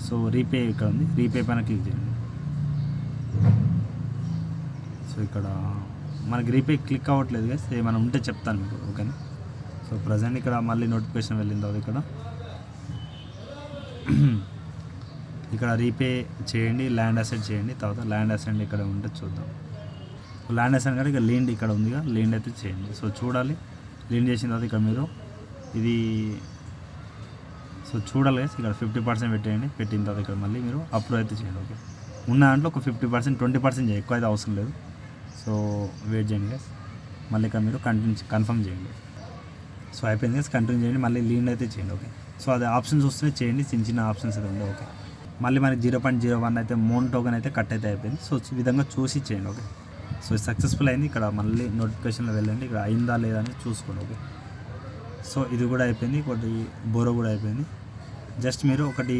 సో రీపే ఇక్కడ ఉంది, రీపే పైన క్లిక్ చేయండి. సో ఇక్కడ మనకి రీపే క్లిక్ అవ్వట్లేదు గైస్, ఏమైనా ఉంటే చెప్తాను మీకు, ఓకేనా. సో ప్రజెంట్ ఇక్కడ మళ్ళీ నోటిఫికేషన్ వెళ్ళిన తర్వాత ఇక్కడ రీపే చేయండి, ల్యాండ్ అసెట్ చేయండి. తర్వాత ల్యాండ్ అసెట్ ఇక్కడ ఉంటే చూద్దాం. ల్యాండ్ అసెట్ కూడా ఇక్కడ లీండ్ ఇక్కడ ఉందిగా, లీండ్ అయితే చేయండి. సో చూడాలి, లీండ్ చేసిన తర్వాత ఇక్కడ మీరు ఇది సో చూడాలి గైస్, ఇక్కడ 50% పెట్టేయండి. పెట్టిన తర్వాత ఇక్కడ మళ్ళీ మీరు అప్రూవ్ అయితే చేయండి, ఓకే. ఉన్న దాంట్లో ఒక 50%, 20% చేయండి, ఎక్కువ అయితే అవసరం లేదు. సో వెయిట్ చేయండి గైస్, మళ్ళీ ఇక్కడ మీరు కన్ఫర్మ్ చేయండి. సో అయిపోయింది గైస్, కంటిన్యూ చేయండి, మళ్ళీ లీండ్ అయితే చేయండి, ఓకే. సో అది ఆప్షన్స్ వస్తే చేయండి, చిన్న చిన్న ఆప్షన్స్ అయితే ఉండే, ఓకే. మళ్ళీ మనకి 0.01 అయితే మోన్ టోకెన్ అయితే కట్ అయితే అయిపోయింది. సో ఈ విధంగా చూసి చేయండి, ఓకే. సో సక్సెస్ఫుల్ అయింది. ఇక్కడ మళ్ళీ నోటిఫికేషన్లో వెళ్ళండి, ఇక్కడ అయిందా లేదా అని చూసుకోండి, ఓకే. సో ఇది కూడా అయిపోయింది, ఒకటి బోరో కూడా అయిపోయింది. జస్ట్ మీరు ఒకటి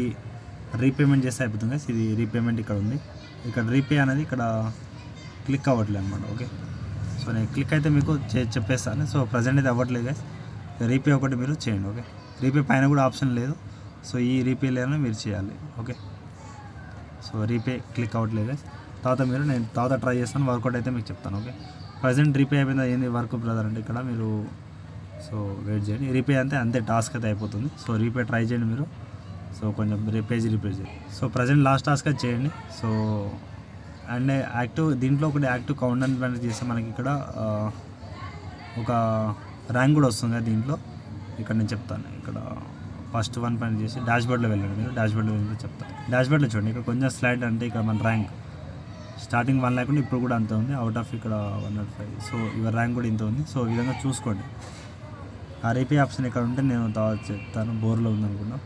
రీపేమెంట్ చేస్తే అయిపోతుంది గైస్. ఇది రీపేమెంట్ ఇక్కడ ఉంది, ఇక్కడ రీపే అనేది ఇక్కడ క్లిక్ అవ్వట్లేదు అనమాట, ఓకే. సో నేను క్లిక్ అయితే మీకు చెప్పేస్తాను. సో ప్రజెంట్ అయితే అవ్వట్లేదు గైస్, రీపే ఒకటి మీరు చేయండి, ఓకే. రీపే పైన కూడా ఆప్షన్ లేదు, సో ఈ రీపే లేదని మీరు చేయాలి, ఓకే. సో రీపే క్లిక్ అవ్వట్లేదు గైస్. తర్వాత నేను తర్వాత ట్రై చేస్తాను, వర్కౌట్ అయితే మీకు చెప్తాను, ఓకే. ప్రజెంట్ రీపే అయిపోయిందా ఏంది వర్క్ బ్రదర్ అంటే ఇక్కడ మీరు సో వెయిట్ చేయండి. రీపే అంతే టాస్క్ అయితే అయిపోతుంది. సో రీపే ట్రై చేయండి మీరు. సో కొంచెం రీపే చేయండి. సో ప్రజెంట్ లాస్ట్ టాస్క్ అయితే చేయండి. సో అండ్ యాక్టివ్ దీంట్లో ఒకటి యాక్టివ్ కౌంటర్ ప్లాన్ చేస్తే మనకి ఇక్కడ ఒక ర్యాంక్ కూడా వస్తుంది కదా దీంట్లో. ఇక్కడ నేను చెప్తాను, ఇక్కడ ఫస్ట్ వన్ పని చేసి డాష్బోర్డ్లో వెళ్ళండి. మీరు డాష్బోర్డ్లో వెళ్ళి చెప్తాను. డాష్బోర్డ్లో చూడండి, ఇక్కడ కొంచెం స్లైడ్ అంటే ఇక్కడ మన ర్యాంక్ స్టార్టింగ్ 1 లేకుండా ఇప్పుడు కూడా అంత ఉంది, అవుట్ ఆఫ్ ఇక్కడ 105. సో ఇవర్ ర్యాంక్ కూడా ఇంత ఉంది. సో ఈ విధంగా చూసుకోండి. ఆ రీపే ఆప్షన్ ఇక్కడ ఉంటే నేను తర్వాత చెప్తాను, బోర్లో ఉందనుకున్నా.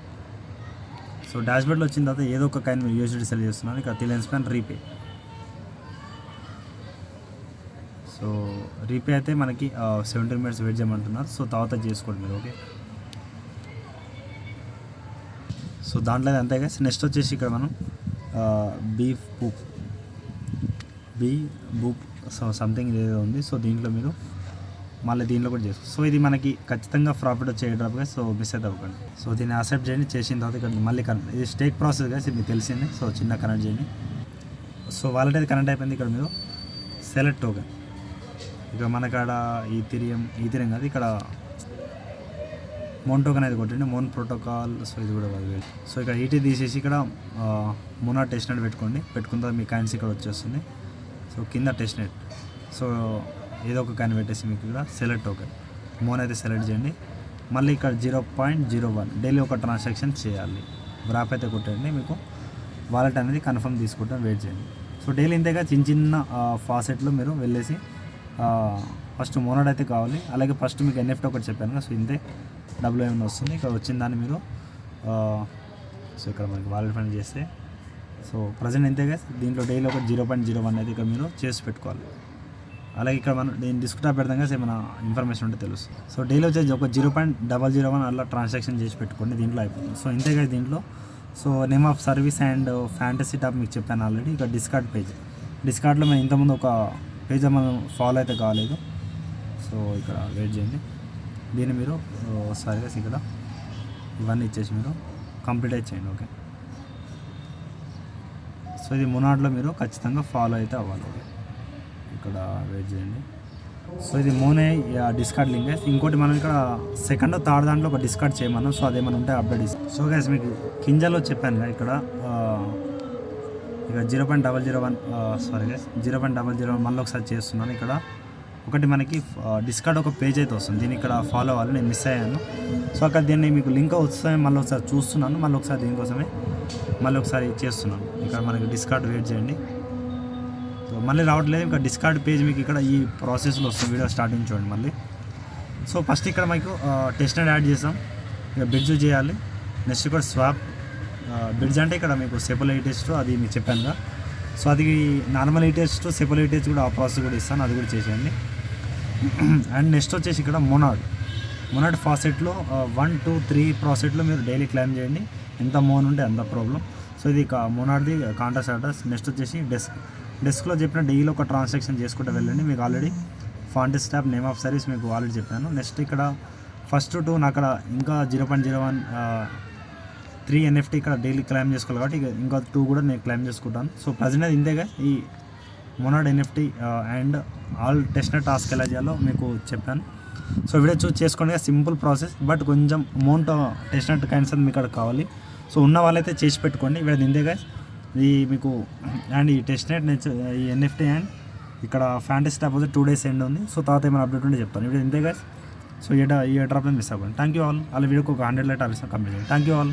సో డాష్బోర్డ్లో వచ్చిన తర్వాత ఏదో ఒక కైన్ మీరు యూఎస్డి సెలెక్ట్ చేస్తున్నాను. ఇక్కడ Reliance plan repay. So repay అయితే మనకి 17 minutes వెయిట్ చేయమంటున్నారు. సో తర్వాత చేసుకోండి మీరు, ఓకే. సో దాంట్లో అంతే గైస్. నెక్స్ట్ వచ్చేసి ఇక్కడ మనం బీ బూప్ సో సంథింగ్ ఏదో ఉంది. సో దీంట్లో మీరు మళ్ళీ దీంట్లో కూడా చేసుకోవచ్చు. సో ఇది మనకి ఖచ్చితంగా ప్రాఫిట్ వచ్చే డ్రాప్గా, సో మిస్ అయితే అవ్వకండి. సో దీన్ని యాక్సెప్ట్ చేయండి. చేసిన తర్వాత ఇక్కడ మళ్ళీ ఇది స్టేక్ ప్రాసెస్ గైస్, ఇది మీకు తెలిసింది. సో చిన్న కనెక్ట్ చేయండి. సో వాలెట్ అయితే కనెక్ట్ అయిపోయింది. ఇక్కడ మీరు సెలెక్ట్ టోకెన్, ఇక్కడ మనకాడ ఈథీరియం కాదు, ఇక్కడ మోన్ టోకెన్ అయితే కొట్టండి, మోన్ ప్రోటోకాల్. సో ఇది కూడా కాదు. సో ఇక్కడ ఈటీ తీసేసి ఇక్కడ మోనా టెస్ట్నెట్ పెట్టుకున్న తర్వాత మీ కాయిన్స్ ఇక్కడ వచ్చేస్తుంది. సో కింద టెస్ట్నెట్, సో ఏదో ఒక కాయిన్ పెట్టేసి మీకు ఇక్కడ సెలెక్ట్ టోకెన్ మోన్ అయితే సెలెక్ట్ చేయండి. మళ్ళీ ఇక్కడ 0.01 డైలీ ఒక ట్రాన్సాక్షన్ చేయాలి. వ్రాప్ అయితే కొట్టండి, మీకు వాలెట్ అనేది కన్ఫర్మ్ తీసుకుంటాం. వెయిట్ చేయండి. సో డైలీ ఇంతగా చిన్న ఫాసెట్లో మీరు వెళ్ళేసి ఫస్ట్ మోనాడ్ అయితే కావాలి. అలాగే ఫస్ట్ మీకు ఎన్ఎఫ్టీ ఒకటి చెప్పాను కదా, సో ఇంతే డబ్బులు ఏమైనా వస్తుంది. ఇక్కడ వచ్చిన దాన్ని మీరు సో ఇక్కడ మనకి వాలెట్ పని చేస్తే సో ప్రజెంట్ ఇంతేగా దీంట్లో డైలీ ఒక 0.01 అయితే ఇక్కడ మీరు చేసి పెట్టుకోవాలి. అలాగే ఇక్కడ మనం నేను డిస్క్టాప్ పెడతాం కదా, ఏమైనా ఇన్ఫర్మేషన్ ఉంటే తెలుస్తుంది. సో డైలీ వచ్చేసి ఒక 0.001 అలా ట్రాన్సాక్షన్ చేసి పెట్టుకోండి, దీంట్లో అయిపోతుంది. సో ఇంతేగా దీంట్లో so name of service and fantasy top మీకు చెప్పాను ఆల్రెడీ. ఇక్కడ డిస్కార్డ్లో మేము ఇంతకుముందు ఒక పేజ్ మనం ఫాలో అయితే కాలేదు. సో ఇక్కడ వెయిట్ చేయండి. దీన్ని మీరు సారీగా ఇక్కడ ఇవన్నీ ఇచ్చేసి మీరు కంప్లీట్ అయితే చేయండి, ఓకే. సో ఇది మొనాడ్లో మీరు ఖచ్చితంగా ఫాలో అయితే అవ్వాలి, ఓకే. ఇక్కడ వెయిట్ చేయండి. సో ఇది మోనే డిస్కార్డ్ లింక్. ఇంకోటి మనం ఇక్కడ సెకండ్ థర్డ్ దాంట్లో ఒక డిస్కార్డ్ చేయమన్నాం. సో అదేమన్నా ఉంటే అప్డేట్ ఇస్తాం. సో గైస్ మీకు కింజలో చెప్పాను కదా, ఇక్కడ 0.001 సారీ గైస్ 0.001 మళ్ళీ ఒకసారి చేస్తున్నాను. ఇక్కడ ఒకటి మనకి డిస్కార్డ్ ఒక పేజ్ అయితే వస్తుంది, దీన్ని ఇక్కడ ఫాలో అవ్వాలి. నేను మిస్ అయ్యాను. సో అక్కడ దీన్ని మీకు లింక్ వస్తాయి, మళ్ళీ ఒకసారి చూస్తున్నాను, మళ్ళీ ఒకసారి దీనికోసమే మళ్ళీ ఒకసారి చేస్తున్నాను. ఇక్కడ మనకి డిస్కార్డ్ వెయిట్ చేయండి. సో మళ్ళీ రావట్లేదు. ఇంకా డిస్కార్డ్ పేజ్ మీకు ఇక్కడ ఈ ప్రాసెస్లో వస్తుంది. వీడియో స్టార్టింగ్ చూడండి మళ్ళీ. సో ఫస్ట్ ఇక్కడ మీకు టెస్ట్నెట్ యాడ్ చేసాం, ఇక బిడ్జ్ చేయాలి. నెక్స్ట్ ఇక్కడ స్వాప్ బిడ్జ్ అంటే ఇక్కడ మీకు సెపల్ టెస్ట్ అది మీకు చెప్పానుగా. సో అది నార్మల్ టెస్ట్ సెపల్ టెస్ట్ కూడా ఆ ప్రాసెస్ కూడా ఇస్తాను, అది కూడా చేసేయండి. అండ్ నెక్స్ట్ వచ్చేసి ఇక్కడ మొనాడ్ ఫాసెట్లో 1, 2, 3 ప్రాసెట్లో మీరు డైలీ క్లైమ్ చేయండి. ఎంత మోన్ ఉంటే అంత ప్రాబ్లం. సో ఇది మొనాడ్ది కాంటాక్ట్ అడ్రస్. నెక్స్ట్ వచ్చేసి డెస్క్లో చెప్పిన డైలీ ఒక ట్రాన్సాక్షన్ చేసుకుంటూ వెళ్ళండి. మీకు ఆల్రెడీ ఫాంటెస్ ట్యాప్ నేమ్ ఆఫ్ సర్వీస్ మీకు ఆల్రెడీ చెప్పాను. నెక్స్ట్ ఇక్కడ ఫస్ట్ 2 అక్కడ ఇంకా 0.01 3 NFT ఇక్కడ డైలీ క్లైమ్ చేసుకోవాలి కాబట్టి ఇంకా 2 కూడా నేను క్లైమ్ చేసుకుంటాను. సో ప్రజెంట్ అది ఇంతేగా ఈ monad NFT and all testnet task ఎలా చేయాలో మీకు చెప్పాను. సో వీడియో చూసి చేసుకోండి, సింపుల్ ప్రాసెస్, బట్ కొంచెం అమౌంట్ టెస్ట్నెట్ కైండ్స్ మీకు అక్కడ కావాలి. సో ఉన్న వాళ్ళైతే చేసి పెట్టుకోండి. వీడియో ఇంతే గైస్, ఇది మీకు అండ్ ఈ టెస్ట్నెట్ ఈ ఎన్ఎఫ్టీ అండ్ ఇక్కడ ఫ్యాంటసీ డిపాజిట్ 2 days ఎండ్ ఉంది. సో తర్వాత ఏమైనా అప్డేట్ ఉంటే చెప్తాను. వీడియో ఇంతే గైస్. సో ఈ డ్రాప్ మిస్ అవ్వండి. Thank you all. అలా వీడియోకి ఒక 100 లైట్ కంప్లీట్ చేయండి. Thank you all.